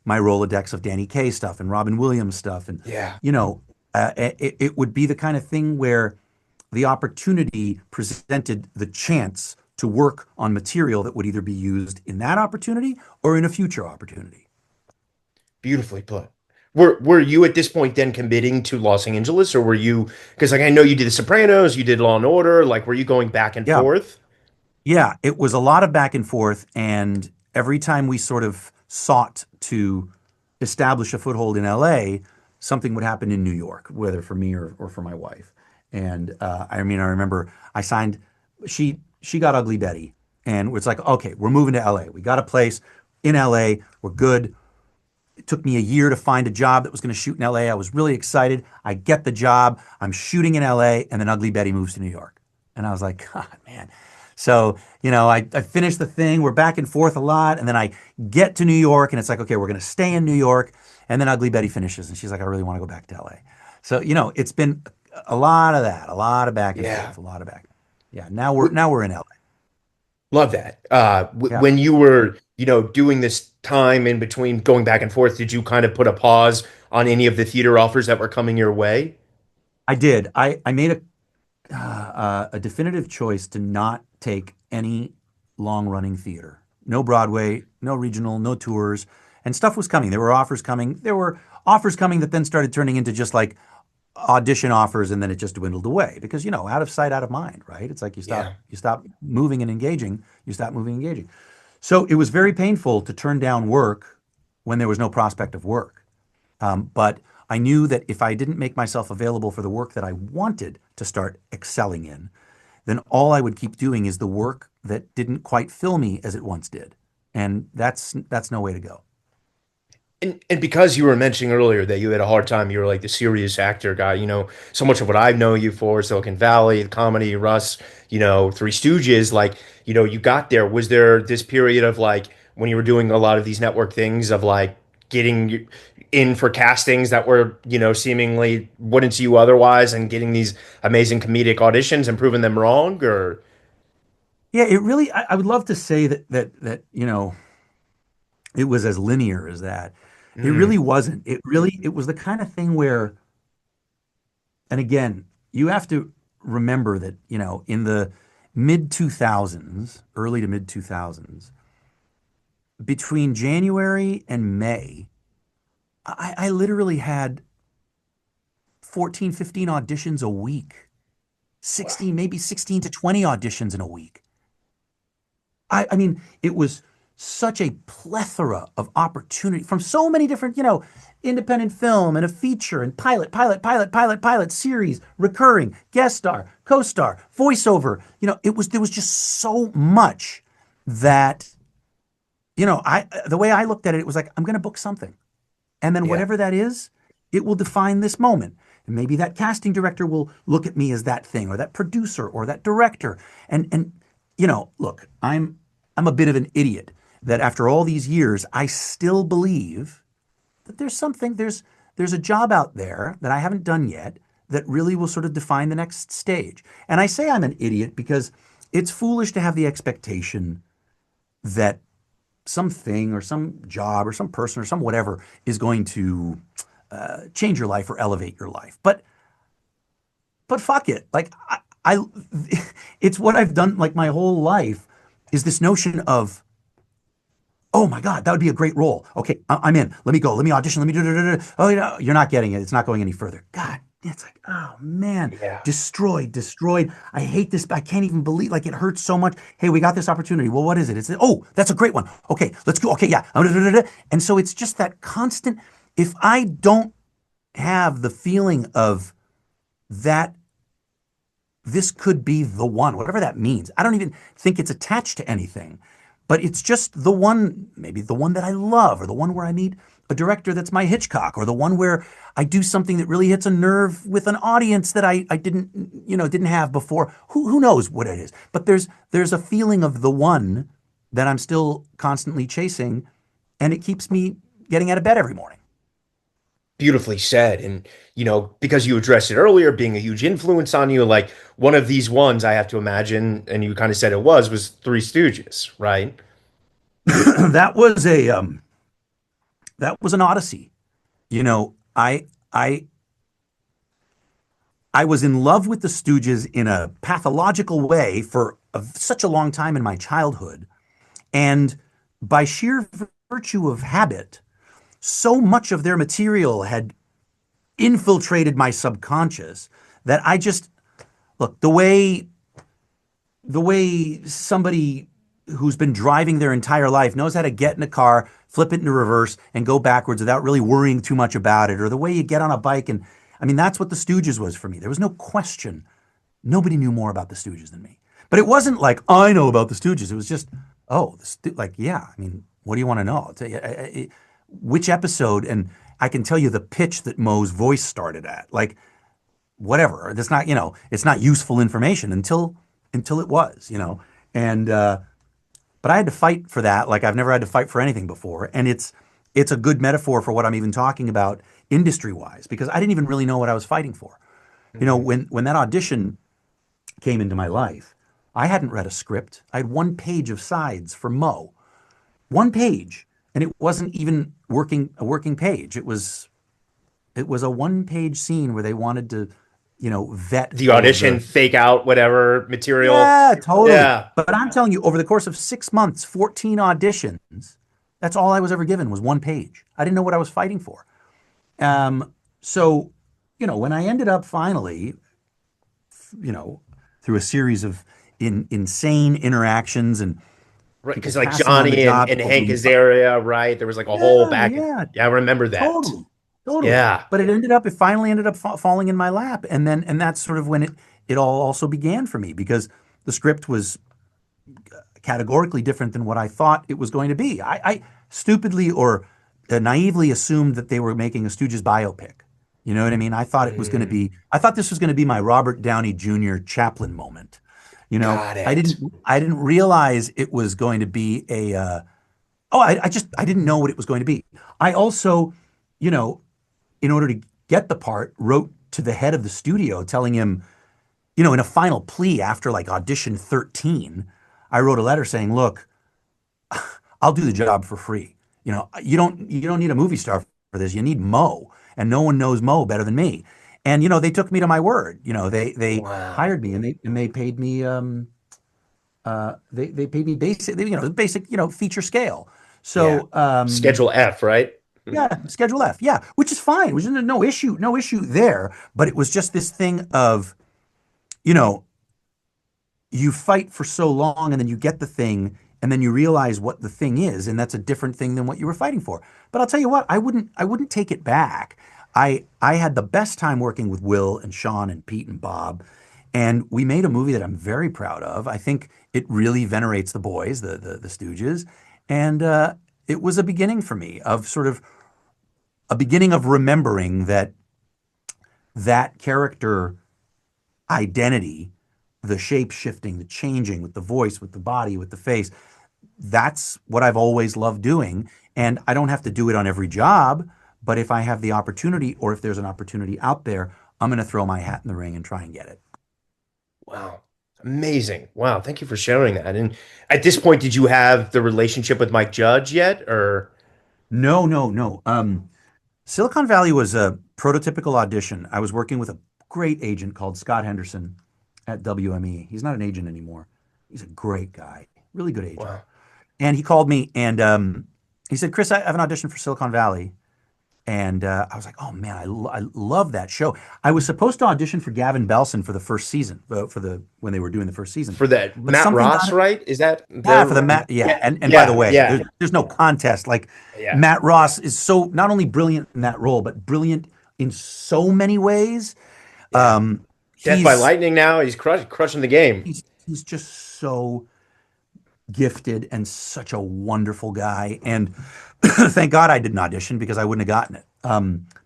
Speaker 2: Rolodex of Danny Kaye stuff and Robin Williams stuff. And,
Speaker 1: Yeah.
Speaker 2: you know, it would be the kind of thing where the opportunity presented the chance to work on material that would either be used in that opportunity or in a future opportunity.
Speaker 1: Beautifully put. Were you at this point then committing to Los Angeles, or were you, because like I know you did The Sopranos, you did Law and Order, like were you going back and
Speaker 2: Yeah.
Speaker 1: forth?
Speaker 2: Yeah, it was a lot of back and forth, and every time we sort of sought to establish a foothold in LA, something would happen in New York, whether for me or for my wife. And I mean, I remember I signed. She got Ugly Betty, and it's like, okay, we're moving to LA. We got a place in LA. We're good. It took me a year to find a job that was going to shoot in LA. I was really excited. I get the job. I'm shooting in LA, and then Ugly Betty moves to New York. And I was like, God, man. So, I finished the thing. We're back and forth a lot. And then I get to New York, and it's like, okay, we're going to stay in New York. And then Ugly Betty finishes, and she's like, I really want to go back to LA. So, it's been a lot of that, a lot of back and
Speaker 1: Yeah.
Speaker 2: forth, a lot of back. Yeah, now we're in LA.
Speaker 1: Love that.
Speaker 2: Yeah.
Speaker 1: When you were, doing this time in between going back and forth, did you kind of put a pause on any of the theater offers that were coming your way?
Speaker 2: I did. I made a definitive choice to not take any long running theater. No Broadway, no regional, no tours. And stuff was coming. There were offers coming. There were offers coming that then started turning into just like audition offers, and then it just dwindled away because, out of sight, out of mind, right? It's like
Speaker 1: Yeah.
Speaker 2: you stop moving and engaging, you stop moving and engaging. So it was very painful to turn down work when there was no prospect of work. But I knew that if I didn't make myself available for the work that I wanted to start excelling in, then all I would keep doing is the work that didn't quite fill me as it once did. And that's no way to go.
Speaker 1: And because you were mentioning earlier that you had a hard time, you were like the serious actor guy, so much of what I know you for, Silicon Valley, the comedy, Russ, Three Stooges, like, you got there. Was there this period of like when you were doing a lot of these network things of like getting in for castings that were, seemingly wouldn't see you otherwise and getting these amazing comedic auditions and proving them wrong or
Speaker 2: Yeah, it really. I would love to say that it was as linear as that. It
Speaker 1: mm,
Speaker 2: really wasn't. It was the kind of thing where, and again, you have to remember that, in the mid 2000s, early to mid 2000s, between January and May, I literally had 14, 15 auditions a week,
Speaker 1: Wow.
Speaker 2: 16, maybe 16 to 20 auditions in a week. I mean, it was such a plethora of opportunity from so many different, independent film and a feature and pilot, series, recurring, guest star, co-star, voiceover. There was just so much that, the way I looked at it, it was like, I'm going to book something. And then
Speaker 1: Yeah.
Speaker 2: whatever that is, it will define this moment. And maybe that casting director will look at me as that thing, or that producer, or that director. And look, I'm a bit of an idiot that after all these years, I still believe that there's a job out there that I haven't done yet that really will sort of define the next stage. And I say I'm an idiot because it's foolish to have the expectation that something or some job or some person or some whatever is going to change your life or elevate your life. But fuck it. Like I it's what I've done like my whole life is this notion of, oh my God, that would be a great role. Okay, I'm in. Let me go. Let me audition. Let me do. Oh, you're not getting it. It's not going any further. God, it's like, oh man,
Speaker 1: Yeah.
Speaker 2: destroyed. I hate this. I can't even believe, like, it hurts so much. Hey, we got this opportunity. Well, what is it? Oh, that's a great one. Okay, let's go. Okay, yeah. And so it's just that constant. If I don't have the feeling of that this could be the one, whatever that means. I don't even think it's attached to anything, but it's just the one, maybe the one that I love, or the one where I meet a director that's my Hitchcock, or the one where I do something that really hits a nerve with an audience that I didn't have before. Who knows what it is? But there's a feeling of the one that I'm still constantly chasing, and it keeps me getting out of bed every morning.
Speaker 1: Beautifully said. And, because you addressed it earlier, being a huge influence on you, like one of these ones I have to imagine, and you kind of said it was Three Stooges, right?
Speaker 2: that was a that was an odyssey. You know, I was in love with the Stooges in a pathological way for such a long time in my childhood. And by sheer virtue of habit, so much of their material had infiltrated my subconscious that I just, look, the way somebody who's been driving their entire life knows how to get in a car, flip it into reverse, and go backwards without really worrying too much about it, or the way you get on a bike. And I mean, that's what the Stooges was for me. There was no question. Nobody knew more about the Stooges than me. But it wasn't like I know about the Stooges. It was just, oh, like, yeah. I mean, what do you want to know? I'll tell you, which episode, and I can tell you the pitch that Moe's voice started at. Like, whatever. That's not, it's not useful information until it was, and but I had to fight for that like I've never had to fight for anything before, and it's a good metaphor for what I'm even talking about industry wise, because I didn't even really know what I was fighting for.
Speaker 1: Hmm.
Speaker 2: When that audition came into my life, I hadn't read a script. I had one page of sides for Mo, one page, and it wasn't even a working page. It was a one page scene where they wanted to, vet
Speaker 1: The
Speaker 2: all of
Speaker 1: audition,
Speaker 2: the.
Speaker 1: fake out whatever material.
Speaker 2: Yeah, totally.
Speaker 1: Yeah.
Speaker 2: But I'm telling you, over the course of 6 months, 14 auditions, that's all I was ever given was one page. I didn't know what I was fighting for. So, when I ended up finally, you know, through a series of insane interactions and
Speaker 1: Right.
Speaker 2: people
Speaker 1: Because like
Speaker 2: passing on the
Speaker 1: Johnny and,
Speaker 2: job,
Speaker 1: and
Speaker 2: people
Speaker 1: Hank
Speaker 2: being,
Speaker 1: Azaria, right? There was like a whole
Speaker 2: yeah,
Speaker 1: back.
Speaker 2: yeah,
Speaker 1: Yeah, I remember that.
Speaker 2: totally, totally.
Speaker 1: Yeah.
Speaker 2: But it finally ended up falling in my lap, and that's sort of when it all also began for me, because the script was categorically different than what I thought it was going to be. I stupidly or naively assumed that they were making a Stooges biopic. You know what I mean?
Speaker 1: Mm,
Speaker 2: I thought this was going to be my Robert Downey Jr. Chaplin moment.
Speaker 1: got
Speaker 2: I
Speaker 1: it.
Speaker 2: didn't realize it was going to be I didn't know what it was going to be. I also, you know, in order to get the part, wrote to the head of the studio telling him, in a final plea after like audition 13, I wrote a letter saying, "Look, I'll do the job for free. You don't need a movie star for this. You need Mo, and no one knows Mo better than me." And they took me to my word. They
Speaker 1: Wow.
Speaker 2: hired me, and they paid me they paid me basic, basic, feature scale.
Speaker 1: Yeah.
Speaker 2: So
Speaker 1: Schedule F, right?
Speaker 2: yeah, Schedule F, yeah, which is fine, which is no issue there. But it was just this thing of, you know, you fight for so long, and then you get the thing, and then you realize what the thing is, and that's a different thing than what you were fighting for. But I'll tell you what, I wouldn't take it back. I had the best time working with Will and Sean and Pete and Bob, and we made a movie that I'm very proud of. I think it really venerates the boys, the Stooges, and it was a beginning for me of sort of a beginning of remembering that character identity, the shape shifting, the changing with the voice, with the body, with the face. That's what I've always loved doing. And I don't have to do it on every job, but if I have the opportunity, or if there's an opportunity out there, I'm going to throw my hat in the ring and try and get it.
Speaker 1: Wow. Amazing. Wow. Thank you for sharing that. And at this point, did you have the relationship with Mike Judge yet? Or
Speaker 2: No, no, no. Silicon Valley was a prototypical audition. I was working with a great agent called Scott Henderson at WME. He's not an agent anymore. He's a great guy, really good agent.
Speaker 1: wow.
Speaker 2: And he called me, and he said, "Chris, I have an audition for Silicon Valley." And I was like, "Oh man, I love that show." I was supposed to audition for Gavin Belson for the first season, for the when they were doing the first season,
Speaker 1: For that
Speaker 2: but
Speaker 1: Matt
Speaker 2: something
Speaker 1: Ross,
Speaker 2: got
Speaker 1: right? Is that
Speaker 2: yeah, for the
Speaker 1: the
Speaker 2: Matt. Yeah,
Speaker 1: yeah,
Speaker 2: and by the
Speaker 1: yeah,
Speaker 2: way,
Speaker 1: yeah,
Speaker 2: there's no contest. Like
Speaker 1: yeah.
Speaker 2: Matt Ross is so not only brilliant in that role, but brilliant in so many ways.
Speaker 1: Yeah. Death by
Speaker 2: He's
Speaker 1: Lightning now. He's crushing the game.
Speaker 2: he's just so gifted and such a wonderful guy. And thank God I didn't audition, because I wouldn't have gotten it.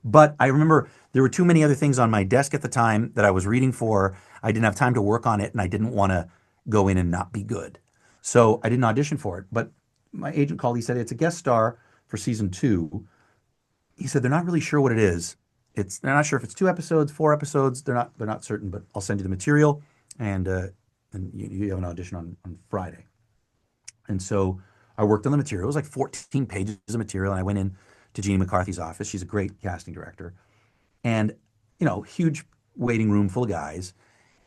Speaker 2: But I remember there were too many other things on my desk at the time that I was reading for. I didn't have time to work on it, and I didn't want to go in and not be good. So I didn't audition for it. But my agent called. He said, "It's a guest star for season two." He said, "They're not really sure what it is. They're not sure if it's 2 episodes, 4 episodes. They're not certain, but I'll send you the material, and you have an audition on Friday." And so I worked on the material. It was like 14 pages of material. And I went in to Jeannie McCarthy's office. She's a great casting director. And, huge waiting room full of guys.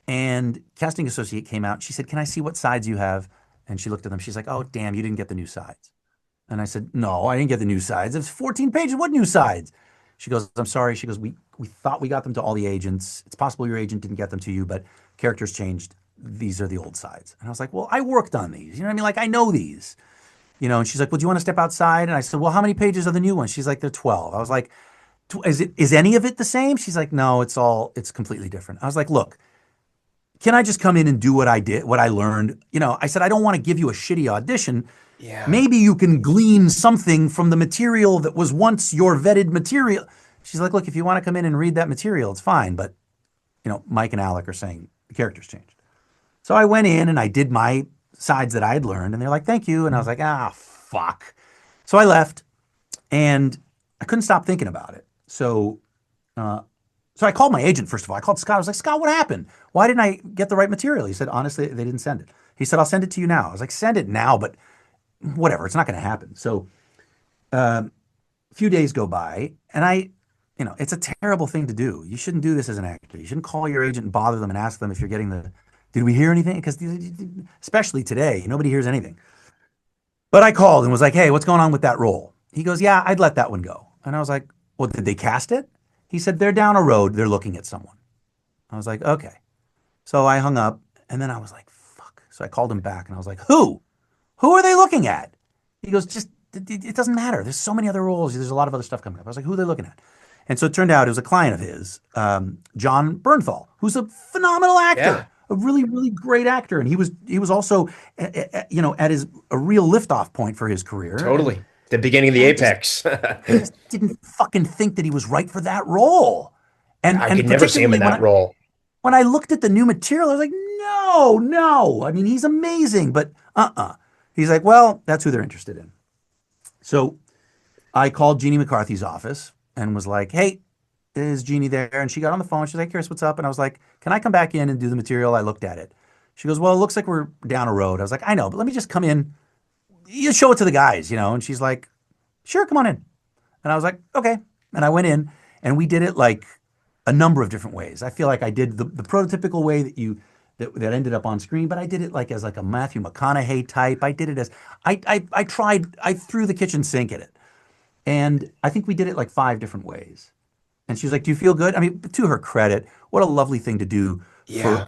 Speaker 2: And casting associate came out. She said, "Can I see what sides you have?" And she looked at them. She's like, "Oh, damn, you didn't get the new sides." And I said, "No, I didn't get the new sides. It's 14 pages. What new sides?" She goes, "I'm sorry." She goes, "We thought we got them to all the agents. It's possible your agent didn't get them to you, but characters changed. These are the old sides." And I was like, "Well, I worked on these. You know what I mean? Like, I know these." And she's like, "Well, do you want to step outside?" And I said, "Well, how many pages are the new ones?" She's like, "They're 12." I was like, "Is any of it the same?" She's like, "No, it's completely different." I was like, "Look, can I just come in and do what I did, what I learned?" I said, "I don't want to give you a shitty audition.
Speaker 1: Yeah.
Speaker 2: Maybe you can glean something from the material that was once your vetted material." She's like, "Look, if you want to come in and read that material, it's fine. But, Mike and Alec are saying the character's changed." So I went in and I did my sides that I had learned, and they're like, "Thank you." And I was like, "Ah, fuck." So I left, and I couldn't stop thinking about it. Uh, so I called my agent, first of all. I called Scott. I was like, "Scott, what happened? Why didn't I get the right material?" He said, "Honestly, they didn't send it." He said, "I'll send it to you now." I was like, "Send it now, but whatever. It's not going to happen." So a few days go by, and it's a terrible thing to do. You shouldn't do this as an actor. You shouldn't call your agent and bother them and ask them if you're getting did we hear anything? Because especially today, nobody hears anything. But I called and was like, "Hey, what's going on with that role?" He goes, "Yeah, I'd let that one go." And I was like, "Well, did they cast it?" He said, "They're down a road. They're looking at someone." I was like, "Okay." So I hung up, and then I was like, "Fuck." So I called him back, and I was like, "Who? Who are they looking at?" He goes, "Just, it doesn't matter. There's so many other roles. There's a lot of other stuff coming up." I was like, "Who are they looking at?" And so it turned out it was a client of his, John Bernthal, who's a phenomenal actor,
Speaker 1: Yeah.
Speaker 2: a really, really great actor. And he was also, at his a real liftoff point for his career. And
Speaker 1: Totally. The beginning of the
Speaker 2: I just,
Speaker 1: Apex.
Speaker 2: I just didn't fucking think that he was right for that role. And
Speaker 1: I
Speaker 2: and
Speaker 1: could never see him
Speaker 2: particularly
Speaker 1: in that role.
Speaker 2: when I looked at the new material, I was like, no, no. I mean, he's amazing, but He's like, "Well, that's who they're interested in." So I called Jeannie McCarthy's office and was like, "Hey, is Jeannie there?" And she got on the phone. She's like, "Chris, what's up?" And I was like, "Can I come back in and do the material?" I looked at it. She goes, "Well, it looks like we're down a road." I was like, "I know, but let me just come in. You show it to the guys." And she's like, "Sure, come on in." And I was like, "Okay." And I went in, and we did it like a number of different ways. I feel like I did the prototypical way that ended up on screen, but I did it like as like a Matthew McConaughey type. I did it as I tried. I threw the kitchen sink at it, and I think we did it like five different ways. And she was like, "Do you feel good?" I mean, to her credit, what a lovely thing to do for
Speaker 1: Yeah.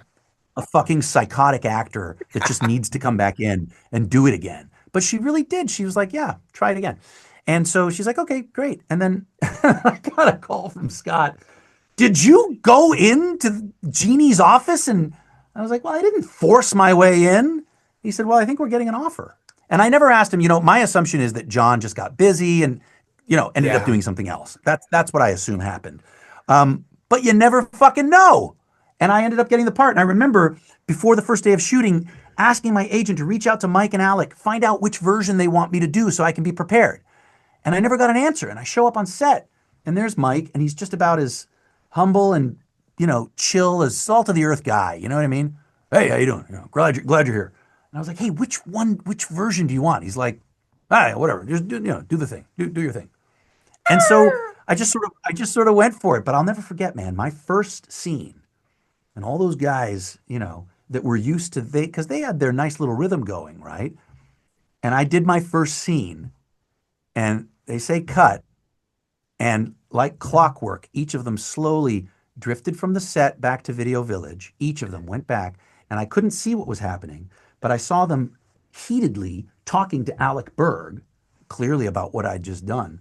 Speaker 2: a fucking psychotic actor that just needs to come back in and do it again. But she really did. She was like, "Yeah, try it again." And so she's like, "Okay, great." And then I got a call from Scott. Did you go into Jeannie's office? And I was like, well, I didn't force my way in. He said, well, I think we're getting an offer. And I never asked him, my assumption is that John just got busy and, ended up
Speaker 1: Yeah.
Speaker 2: doing something else. That's what I assume happened. But you never fucking know. And I ended up getting the part. And I remember before the first day of shooting, asking my agent to reach out to Mike and Alec, find out which version they want me to do so I can be prepared. And I never got an answer. And I show up on set, and there's Mike, and he's just about as humble and chill as salt of the earth guy. You know what I mean? Hey, how you doing? Glad you're here. And I was like, hey, which version do you want? He's like, all right, whatever. Just do the thing. Do your thing. And so I just sort of went for it. But I'll never forget, man, my first scene, and all those guys, that were used to because they had their nice little rhythm going, right? And I did my first scene, and they say cut, and like clockwork, each of them slowly drifted from the set back to Video Village. Each of them went back, and I couldn't see what was happening, but I saw them heatedly talking to Alec Berg, clearly about what I'd just done.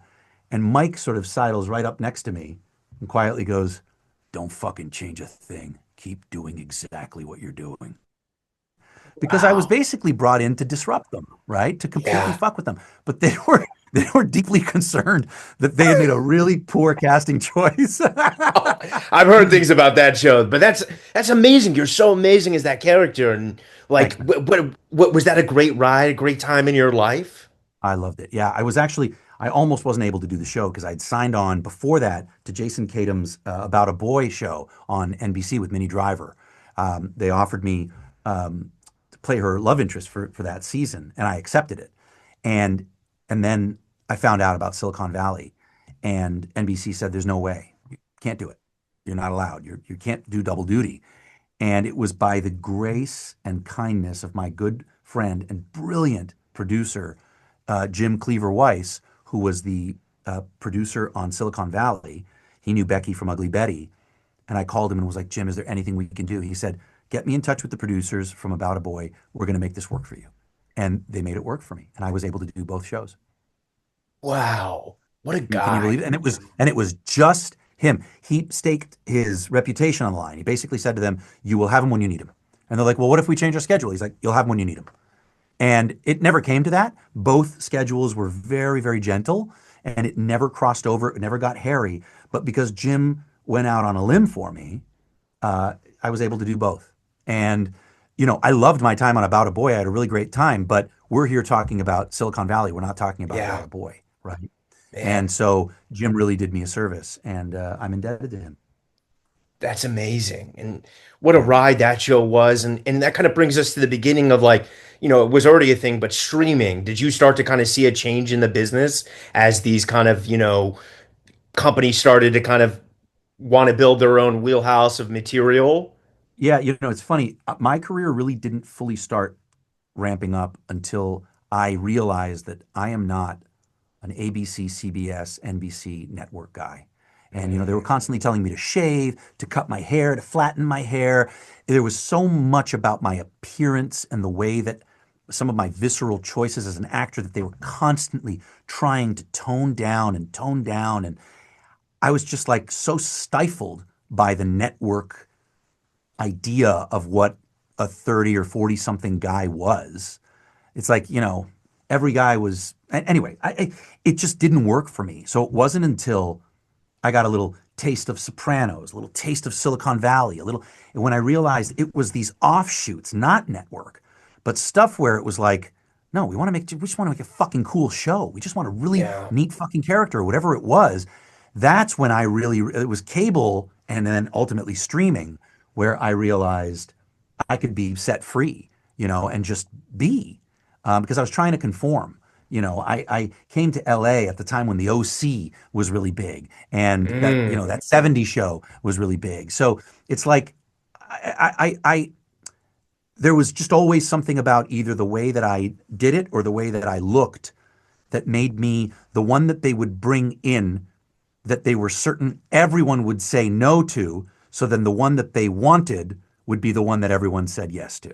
Speaker 2: And Mike sort of sidles right up next to me and quietly goes, don't fucking change a thing. Keep doing exactly what you're doing. Because I was
Speaker 1: Wow.
Speaker 2: basically brought in to disrupt them, right? To completely
Speaker 1: Yeah.
Speaker 2: fuck with them. But they were deeply concerned that they had made a really poor casting choice.
Speaker 1: Oh, I've heard things about that show, but that's amazing. You're so amazing as that character, and like,
Speaker 2: Thanks, man.
Speaker 1: what was that a great ride, a great time in your life?
Speaker 2: I loved it. Yeah, I almost wasn't able to do the show because I'd signed on before that to Jason Tatum's About a Boy show on NBC with Minnie Driver. They offered me to play her love interest for that season, and I accepted it. And and then I found out about Silicon Valley, and NBC said, "There's no way. You can't do it. You're not allowed. You can't do double duty." And it was by the grace and kindness of my good friend and brilliant producer, Jim Cleaver Weiss, who was the producer on Silicon Valley. He knew Becky from Ugly Betty. And I called him and was like, Jim, is there anything we can do? He said, get me in touch with the producers from About a Boy. We're going to make this work for you. And they made it work for me. And I was able to do both shows.
Speaker 1: Wow, what a
Speaker 2: Can you believe
Speaker 1: guy.
Speaker 2: it? And it was just him. He staked his reputation on the line. He basically said to them, "You will have him when you need him." And they're like, "Well, what if we change our schedule?" He's like, "You'll have him when you need him." And it never came to that. Both schedules were very, very gentle, and it never crossed over. It never got hairy. But because Jim went out on a limb for me, I was able to do both. And I loved my time on About a Boy. I had a really great time. But we're here talking about Silicon Valley. We're not talking about
Speaker 1: Yeah,
Speaker 2: a Boy, right? And
Speaker 1: man,
Speaker 2: so Jim really did me a service, and I'm indebted to him.
Speaker 1: that's amazing. And what a
Speaker 2: Yeah.
Speaker 1: ride that show was. And that kind of brings us to the beginning of like, it was already a thing, but streaming. Did you start to kind of see a change in the business as these kind of, companies started to kind of want to build their own wheelhouse of material?
Speaker 2: Yeah, it's funny. My career really didn't fully start ramping up until I realized that I am not an ABC, CBS, NBC network guy. And they were
Speaker 1: Mm,
Speaker 2: constantly telling me to shave, to cut my hair, to flatten my hair. There was so much about my appearance and the way that some of my visceral choices as an actor that they were constantly trying to tone down and tone down. And I was just like so stifled by the network idea of what a 30 or 40 something guy was. It's like, every guy was, anyway, it just didn't work for me. So it wasn't until I got a little taste of Sopranos, a little taste of Silicon Valley, when I realized it was these offshoots, not network, but stuff where it was like, no, we just want to make a fucking cool show. We just want a really
Speaker 1: yeah.
Speaker 2: neat fucking character or whatever it was. That's when it was cable and then ultimately streaming where I realized I could be set free, and just be, because I was trying to conform. I came to LA at the time when the OC was really big, and
Speaker 1: Mm.
Speaker 2: that 70s show was really big. So it's like I there was just always something about either the way that I did it or the way that I looked that made me the one that they would bring in, that they were certain everyone would say no to. So then the one that they wanted would be the one that everyone said yes to.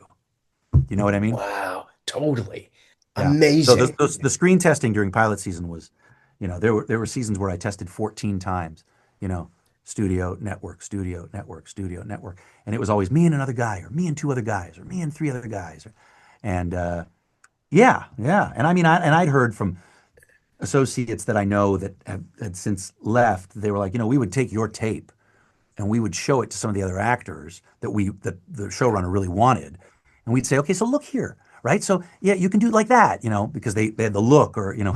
Speaker 2: You know what I mean?
Speaker 1: Wow, totally.
Speaker 2: Yeah. So
Speaker 1: Amazing.
Speaker 2: the screen testing during pilot season was, there were seasons where I tested 14 times, you know, studio, network, studio, network, and it was always me and another guy, or me and two other guys, or me and three other guys, and yeah, yeah. And I mean, I'd heard from associates that I know that had since left. They were like, we would take your tape and we would show it to some of the other actors that the showrunner really wanted, and we'd say, okay, so look here, right? So yeah, you can do it like that, because they had the look, or yeah,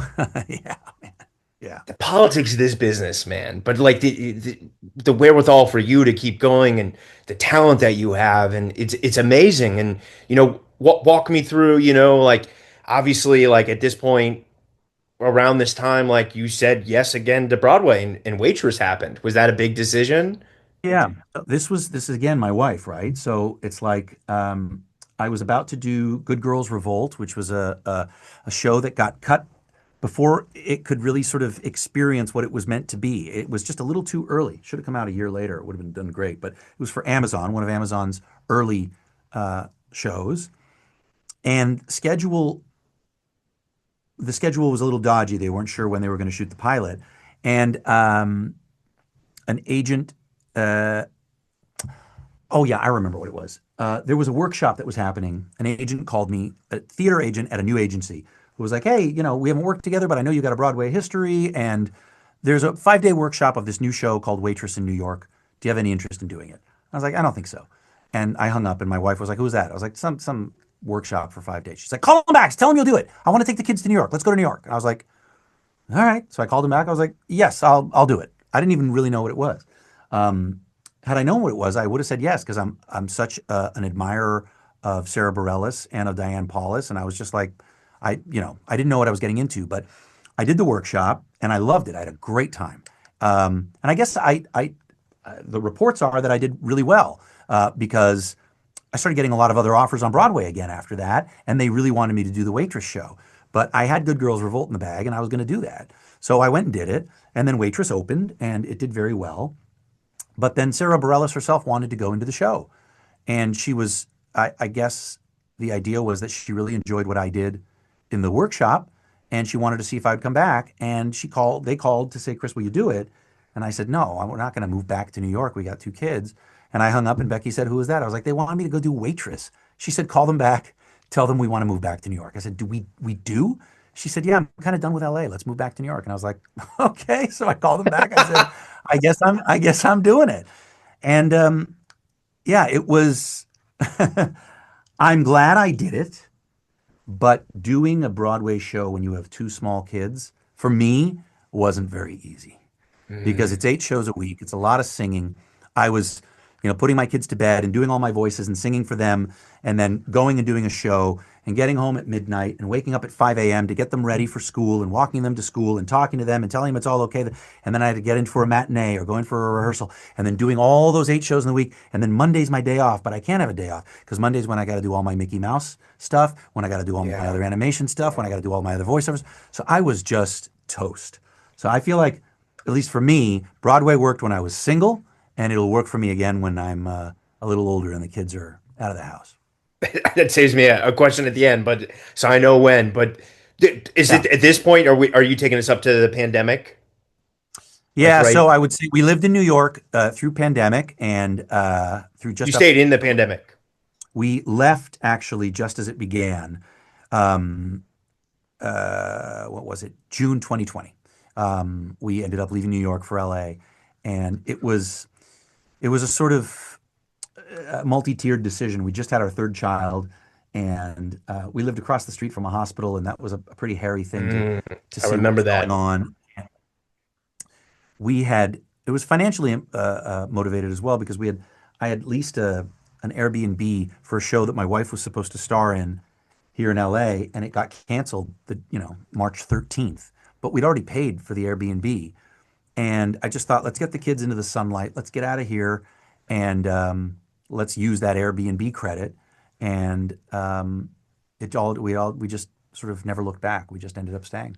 Speaker 2: man, yeah,
Speaker 1: The politics of this business, man, but like the wherewithal for you to keep going and the talent that you have, and it's amazing. And walk me through, like obviously, like at this point around this time, like you said yes again to Broadway, and Waitress happened. Was that a big decision?
Speaker 2: yeah. So this is again my wife, right? So it's like I was about to do Good Girls Revolt, which was a show that got cut before it could really sort of experience what it was meant to be. It was just a little too early. Should have come out a year later. It would have been done great. But it was for Amazon, one of Amazon's early shows. And the schedule was a little dodgy. They weren't sure when they were going to shoot the pilot. And an agent, uh, oh yeah, I remember what it was. There was a workshop that was happening. An agent called me, a theater agent at a new agency, who was like, "Hey, we haven't worked together, but I know you got a Broadway history, and there's a 5-day workshop of this new show called Waitress in New York. Do you have any interest in doing it?" I was like, "I don't think so." And I hung up, and my wife was like, "Who's that?" I was like, "Some workshop for 5 days." She's like, "Call him back. Tell him you'll do it. I want to take the kids to New York. Let's go to New York." And I was like, "All right." So I called him back. I was like, "Yes, I'll do it." I didn't even really know what it was. Um, Had I known what it was, I would have said yes, because I'm such an admirer of Sarah Bareilles and of Diane Paulus, and I was just like, I didn't know what I was getting into, but I did the workshop and I loved it. I had a great time, and I guess the reports are that I did really well, because I started getting a lot of other offers on Broadway again after that, and they really wanted me to do the Waitress show. But I had Good Girls Revolt in the bag, and I was going to do that, so I went and did it, and then Waitress opened, and it did very well. But then Sarah Bareilles herself wanted to go into the show. And she was, I guess the idea was that she really enjoyed what I did in the workshop, and she wanted to see if I would come back. And they called to say, "Chris, will you do it?" And I said, "No, we're not going to move back to New York. We got two kids." And I hung up, and Becky said, "Who is that?" I was like, "They wanted me to go do Waitress." She said, "Call them back. Tell them we want to move back to New York." I said, "We do?" She said, "Yeah, I'm kind of done with LA. Let's move back to New York." And I was like, "Okay." So I called them back. I said, I guess I'm doing it. And yeah, it was. I'm glad I did it, but doing a Broadway show when you have two small kids, for me, wasn't very easy, because
Speaker 1: Mm.
Speaker 2: it's 8 shows a week. It's a lot of singing. I was, putting my kids to bed and doing all my voices and singing for them, and then going and doing a show and getting home at midnight and waking up at 5 a.m. to get them ready for school and walking them to school and talking to them and telling them it's all okay. And then I had to get in for a matinee or go in for a rehearsal, and then doing all those 8 shows in the week. And then Monday's my day off, but I can't have a day off because Monday's when I got to do all my Mickey Mouse stuff, when I got to do all my
Speaker 1: Yeah.
Speaker 2: other animation stuff, when I got to do all my other voiceovers. So I was just toast. So I feel like, at least for me, Broadway worked when I was single, and it'll work for me again when I'm a little older and the kids are out of the house.
Speaker 1: That saves me a question at the end, but so I know when. But is
Speaker 2: Yeah.
Speaker 1: it at this point? Are you taking us up to the pandemic? Like
Speaker 2: Yeah.
Speaker 1: right,
Speaker 2: So I would say we lived in New York through pandemic, and through
Speaker 1: you
Speaker 2: just up.
Speaker 1: stayed in the pandemic.
Speaker 2: We left actually just as it began. Um, what was it? June 2020. We ended up leaving New York for LA, and it was a sort of multi-tiered decision. We just had our third child, and we lived across the street from a hospital, and that was a pretty hairy thing
Speaker 1: Mm,
Speaker 2: to
Speaker 1: I
Speaker 2: see what
Speaker 1: remember
Speaker 2: was going
Speaker 1: that.
Speaker 2: on. It was financially motivated as well, because I had leased an Airbnb for a show that my wife was supposed to star in, here in LA, and it got canceled March 13th. But we'd already paid for the Airbnb. And I just thought, let's get the kids into the sunlight. Let's get out of here, and let's use that Airbnb credit. And we just sort of never looked back. We just ended up staying.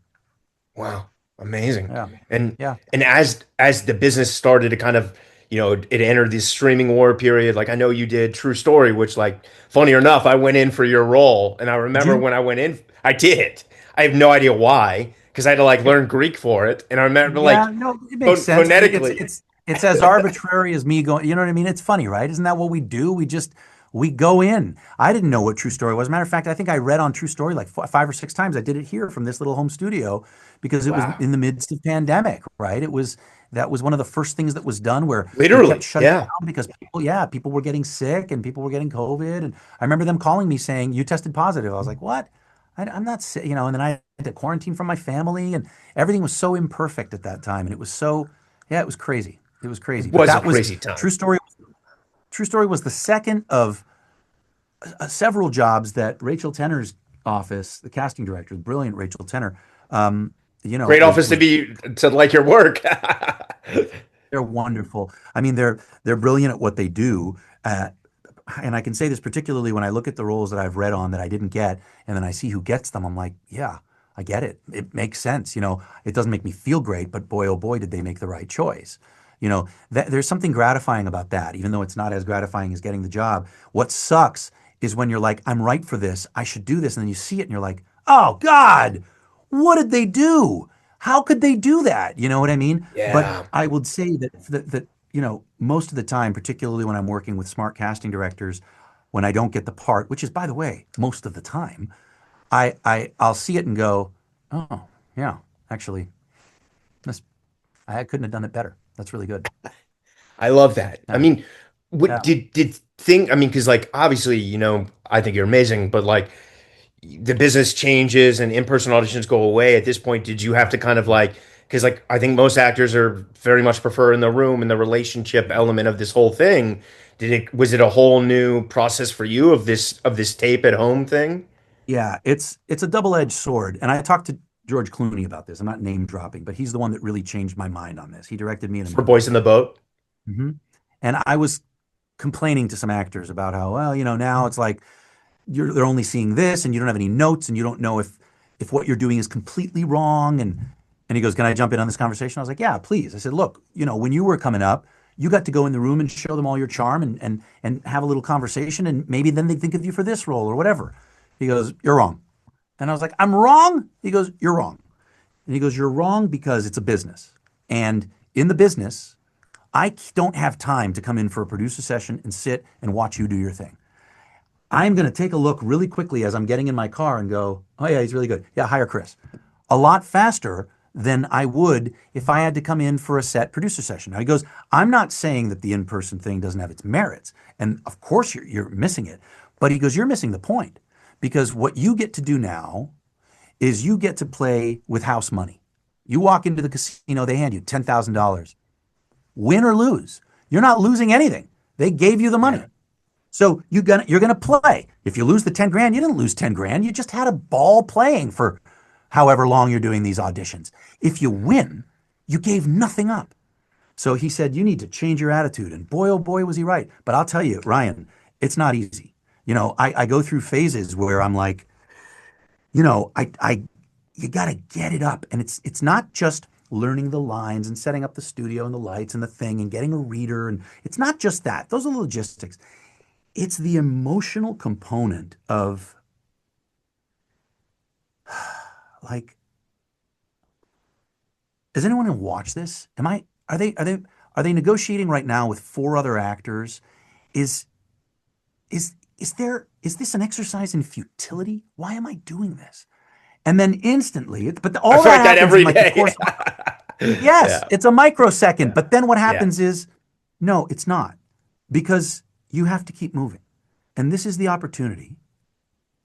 Speaker 1: Wow, amazing.
Speaker 2: Yeah,
Speaker 1: And
Speaker 2: yeah,
Speaker 1: as the business started to kind of, it entered this streaming war period. Like I know you did True Story, which like funny enough, I went in for your role, and I
Speaker 2: did
Speaker 1: remember
Speaker 2: you?
Speaker 1: when I went in, I did. I have no idea why, because I had to like learn Greek for it, and I remember
Speaker 2: Yeah,
Speaker 1: like
Speaker 2: no, it makes sense.
Speaker 1: phonetically.
Speaker 2: It's as arbitrary as me going. You know what I mean? It's funny, right? Isn't that what we do? We go in. I didn't know what True Story was. Matter of fact, I think I read on True Story like 5 or 6 times. I did it here from this little home studio because it was
Speaker 1: Wow,
Speaker 2: in the midst of pandemic, right? That was one of the first things that was done where we kept
Speaker 1: literally,
Speaker 2: shutting
Speaker 1: yeah.
Speaker 2: down because people were getting sick and people were getting COVID. And I remember them calling me saying, "You tested positive." I was like, "What? I'm not sick," And then I had to quarantine from my family, and everything was so imperfect at that time, and it was so, yeah, it was crazy. It was
Speaker 1: It
Speaker 2: crazy. But
Speaker 1: was a
Speaker 2: that was
Speaker 1: crazy time.
Speaker 2: True Story. True Story was the second of several jobs that Rachel Tenner's office, the casting director, the brilliant Rachel Tenner, um,
Speaker 1: Great office to
Speaker 2: was
Speaker 1: be to like your work.
Speaker 2: they're wonderful. I mean, they're brilliant at what they do. And I can say this particularly when I look at the roles that I've read on that I didn't get, and then I see who gets them. I'm like, yeah, I get it. It makes sense. It doesn't make me feel great, but boy, oh boy, did they make the right choice. There's something gratifying about that, even though it's not as gratifying as getting the job. What sucks is when you're like, I'm right for this. I should do this. And then you see it and you're like, oh God, what did they do? How could they do that? You know what I mean? But
Speaker 1: Yeah.
Speaker 2: I would say that most of the time, particularly when I'm working with smart casting directors, when I don't get the part, which is, by the way, most of the time, I'll see it and go, oh, yeah, actually, this, I couldn't have done it better. That's really good.
Speaker 1: I love that. I
Speaker 2: Yeah,
Speaker 1: mean, what
Speaker 2: yeah.
Speaker 1: did think, I mean, because like obviously, I think you're amazing, but like the business changes and in-person auditions go away. At this point, did you have to kind of like, because like I think most actors are very much prefer in the room and the relationship element of this whole thing. Was it a whole new process for you of this tape at home thing
Speaker 2: Yeah, it's a double-edged sword. And I talked to George Clooney about this. I'm not name dropping, but he's the one that really changed my mind on this. He directed me in a
Speaker 1: for
Speaker 2: movie.
Speaker 1: Boys in the Boat?
Speaker 2: Hmm. And I was complaining to some actors about how, well, now it's like they're only seeing this and you don't have any notes and you don't know if what you're doing is completely wrong. And he goes, "Can I jump in on this conversation?" I was like, "Yeah, please." I said, "Look, when you were coming up, you got to go in the room and show them all your charm and have a little conversation and maybe then they think of you for this role or whatever." He goes, "You're wrong." And I was like, "I'm wrong?" He goes, "You're wrong." And he goes, "You're wrong because it's a business. And in the business, I don't have time to come in for a producer session and sit and watch you do your thing. I'm going to take a look really quickly as I'm getting in my car and go, oh, yeah, he's really good. Yeah, hire Chris. A lot faster than I would if I had to come in for a set producer session." Now he goes, "I'm not saying that the in person thing doesn't have its merits. And of course, you're missing it. But he goes, you're missing the point because what you get to do now is you get to play with house money. You walk into the casino, they hand you $10,000. Win or lose, you're not losing anything. They gave you the
Speaker 1: Yeah.
Speaker 2: money. So you're gonna play. If you lose the 10 grand, you didn't lose 10 grand. You just had a ball playing for however long you're doing these auditions. If you win, you gave nothing up. So he said, you need to change your attitude. And boy, oh boy, was he right. But I'll tell you, Ryan, it's not easy. I go through phases where I'm like, you got to get it up. And it's not just learning the lines and setting up the studio and the lights and the thing and getting a reader. And it's not just that. Those are the logistics. It's the emotional component of like, is anyone gonna watch this? Are they negotiating right now with 4 other actors? Is is this an exercise in futility? Why am I doing this? And then instantly, but
Speaker 1: I
Speaker 2: all
Speaker 1: feel
Speaker 2: that
Speaker 1: like that
Speaker 2: happens in
Speaker 1: every
Speaker 2: like the
Speaker 1: day.
Speaker 2: course. Yes,
Speaker 1: Yeah.
Speaker 2: it's a microsecond.
Speaker 1: Yeah.
Speaker 2: But then what
Speaker 1: Yeah.
Speaker 2: happens is, no, it's not, because you have to keep moving, and this is the opportunity,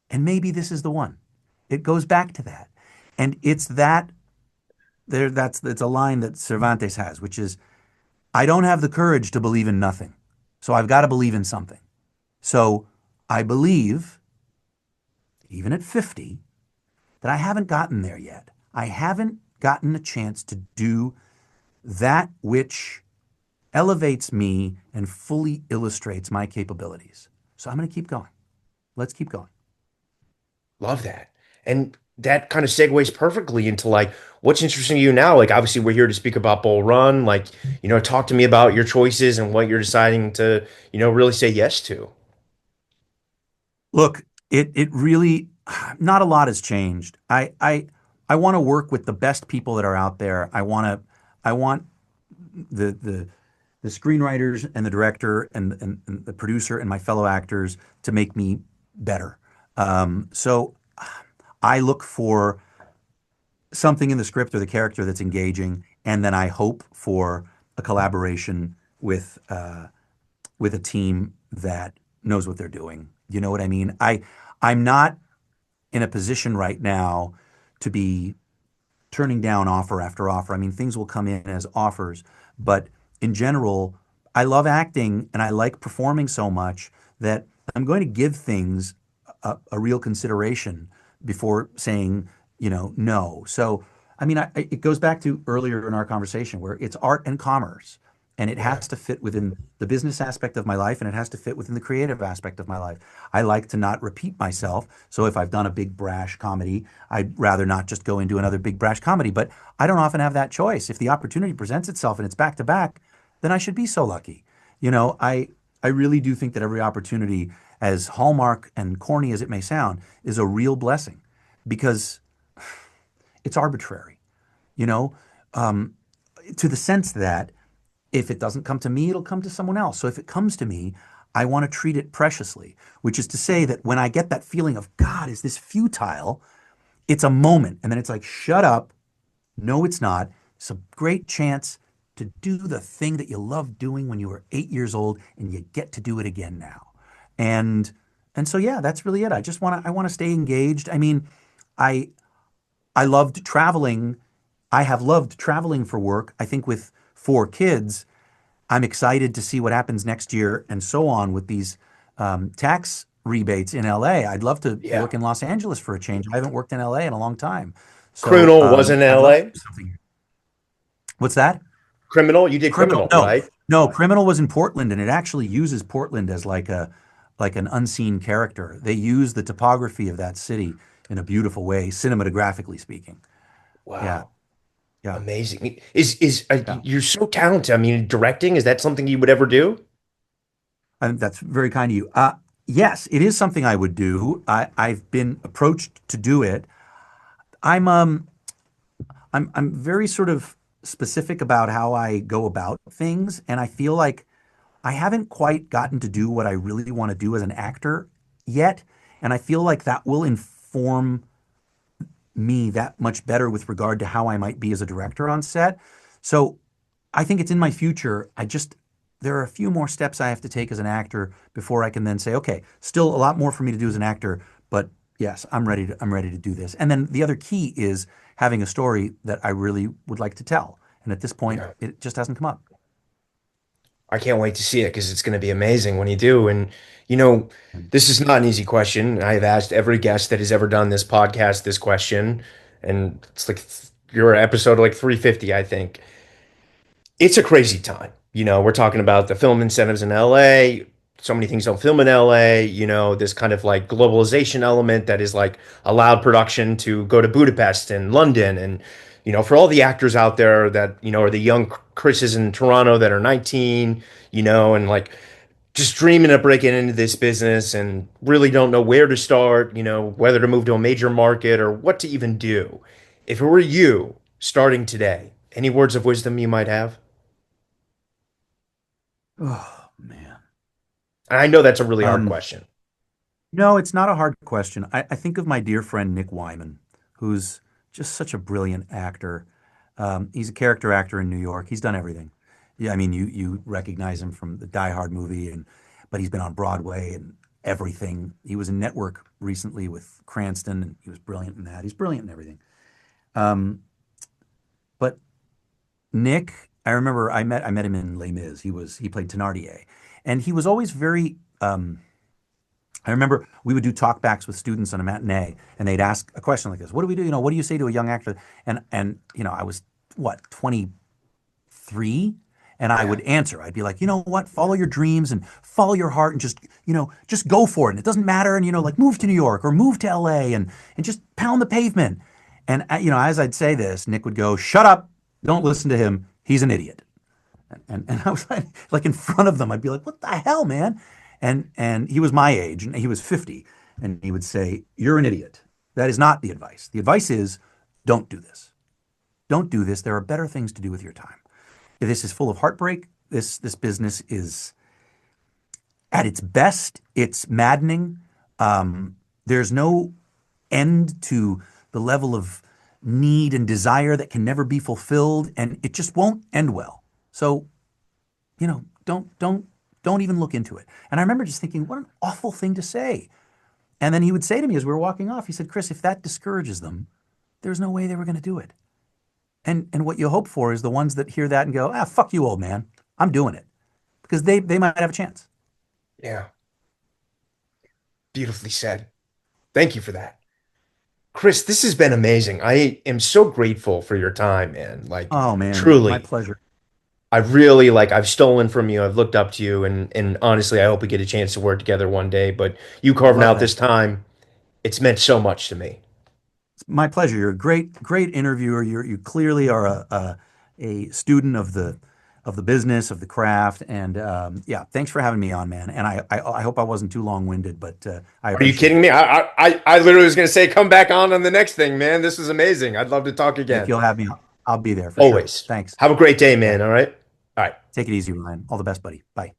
Speaker 2: and maybe this is the one. It goes back to that, and it's that there. It's a line that Cervantes has, which is, "I don't have the courage to believe in nothing, so I've got to believe in something." So I believe even at 50, that I haven't gotten there yet. I haven't gotten a chance to do that which elevates me and fully illustrates my capabilities. So I'm going to keep going. Let's keep going.
Speaker 1: Love that. And that kind of segues perfectly into like what's interesting to you now. Like obviously we're here to speak about Bull Run. Like, talk to me about your choices and what you're deciding to, really say yes to.
Speaker 2: Look, it really not a lot has changed. I want to work with the best people that are out there. I want the the screenwriters and the director and the producer and my fellow actors to make me better. So I look for something in the script or the character that's engaging, and then I hope for a collaboration with a team that knows what they're doing. You know what I mean? I'm not in a position right now to be turning down offer after offer. I mean, things will come in as offers, but in general, I love acting and I like performing so much that I'm going to give things a real consideration before saying, no. So, I mean, it goes back to earlier in our conversation where it's art and commerce, and it
Speaker 1: Yeah.
Speaker 2: has to fit within the business aspect of my life and it has to fit within the creative aspect of my life. I like to not repeat myself. So if I've done a big brash comedy, I'd rather not just go into another big brash comedy, but I don't often have that choice. If the opportunity presents itself and it's back to back, then I should be so lucky. I really do think that every opportunity, as hallmark and corny as it may sound, is a real blessing because it's arbitrary, you know, um, to the sense that if it doesn't come to me, it'll come to someone else. So if it comes to me, I want to treat it preciously, which is to say that when I get that feeling of, God, is this futile? It's a moment. And then it's like, shut up. No, it's not. It's a great chance to do the thing that you loved doing when you were 8 years old, and you get to do it again now. And and so yeah, that's really it. I want to stay engaged. I mean, I I loved traveling. I have loved traveling for work. I think with 4 kids, I'm excited to see what happens next year and so on with these tax rebates in LA. I'd love to
Speaker 1: Yeah.
Speaker 2: work in Los Angeles for a change. I haven't worked in LA in a long time. So
Speaker 1: Criminal wasn't in
Speaker 2: I'd love to
Speaker 1: LA.
Speaker 2: do something. What's that?
Speaker 1: Criminal, you did
Speaker 2: Criminal?
Speaker 1: criminal,
Speaker 2: No,
Speaker 1: right?
Speaker 2: no. Criminal was in Portland, and it actually uses Portland as like an unseen character. They use the topography of that city in a beautiful way, cinematographically speaking. Yeah,
Speaker 1: Wow.
Speaker 2: yeah,
Speaker 1: Amazing. Is
Speaker 2: yeah.
Speaker 1: you're so talented. I mean, directing, is that something you would ever do?
Speaker 2: I think that's very kind of you. Yes, it is something I would do. I've been approached to do it. I'm um I'm very sort of specific about how I go about things, and I feel like I haven't quite gotten to do what I really want to do as an actor yet, and I feel like that will inform me that much better with regard to how I might be as a director on set. So I think it's in my future. There are a few more steps I have to take as an actor before I can then say, okay, still a lot more for me to do as an actor, but yes, I'm ready to do this. And then the other key is having a story that I really would like to tell. And at this point,
Speaker 1: Yeah.
Speaker 2: it just hasn't come up.
Speaker 1: I can't wait to see it because it's going to be amazing when you do. And, you know, this is not an easy question. I've asked every guest that has ever done this podcast this question, and it's like your episode like 350, I think. It's a crazy time. We're talking about the film incentives in LA. So many things don't film in LA, this kind of like globalization element that is like allowed production to go to Budapest and London. And, for all the actors out there that, are the young Chris's in Toronto that are 19, and like just dreaming of breaking into this business and really don't know where to start, whether to move to a major market or what to even do. If it were you starting today, any words of wisdom you might have?
Speaker 2: Oh, man.
Speaker 1: And I know that's a really hard
Speaker 2: Um,
Speaker 1: question.
Speaker 2: no, it's not a hard question. I think of my dear friend Nick Wyman, who's just such a brilliant actor. He's a character actor in New York. He's done everything. Yeah, I mean, you recognize him from the Die Hard movie, but he's been on Broadway and everything. He was in Network recently with Cranston, and he was brilliant in that. He's brilliant in everything. Um, but Nick, I remember I met him in Les Mis. He played Thenardier, and he was always very I remember we would do talkbacks with students on a matinee, and they'd ask a question like this: "What do we do? What do you say to a young actor?" And I was what 23, and I
Speaker 1: Yeah.
Speaker 2: would answer. I'd be like, what? Follow your dreams and follow your heart, and just go for it. And it doesn't matter. And like move to New York or move to L.A. and just pound the pavement. And as I'd say this, Nick would go, "Shut up! Don't listen to him. He's an idiot." And I was like in front of them, I'd be like, "What the hell, man?" And he was my age, and he was 50, and he would say, "You're an idiot. That is not the advice. The advice is, don't do this. Don't do this. There are better things to do with your time. This is full of heartbreak. This business is at its best. It's maddening. There's no end to the level of need and desire that can never be fulfilled, and it just won't end well. So, don't even look into it." And I remember just thinking, what an awful thing to say. And then he would say to me as we were walking off, he said, "Chris, if that discourages them, there's no way they were going to do it." And what you hope for is the ones that hear that and go, "Ah, fuck you, old man. I'm doing it." Because they might have a chance.
Speaker 1: Yeah. Beautifully said. Thank you for that. Chris, this has been amazing. I am so grateful for your time, man. Like,
Speaker 2: Oh man, my
Speaker 1: truly.
Speaker 2: pleasure.
Speaker 1: I really like I've stolen from you. I've looked up to you and honestly, I hope we get a chance to work together one day, but you
Speaker 2: I'd
Speaker 1: carving
Speaker 2: love
Speaker 1: out
Speaker 2: that.
Speaker 1: this time, it's meant so much to me.
Speaker 2: It's my pleasure. You're a great interviewer. You clearly are a student of the business of the craft, and yeah, thanks for having me on, man. And I hope I wasn't too long winded, but I
Speaker 1: Are you
Speaker 2: appreciate
Speaker 1: kidding
Speaker 2: it.
Speaker 1: me? I literally was gonna say come back on the next thing, man. This is amazing. I'd love to talk
Speaker 2: If
Speaker 1: again.
Speaker 2: you'll have me, I'll be there for sure.
Speaker 1: Always.
Speaker 2: Thanks.
Speaker 1: Have a great day,
Speaker 2: Yeah.
Speaker 1: man. All right. All right.
Speaker 2: Take it easy, Ryan. All the best, buddy. Bye.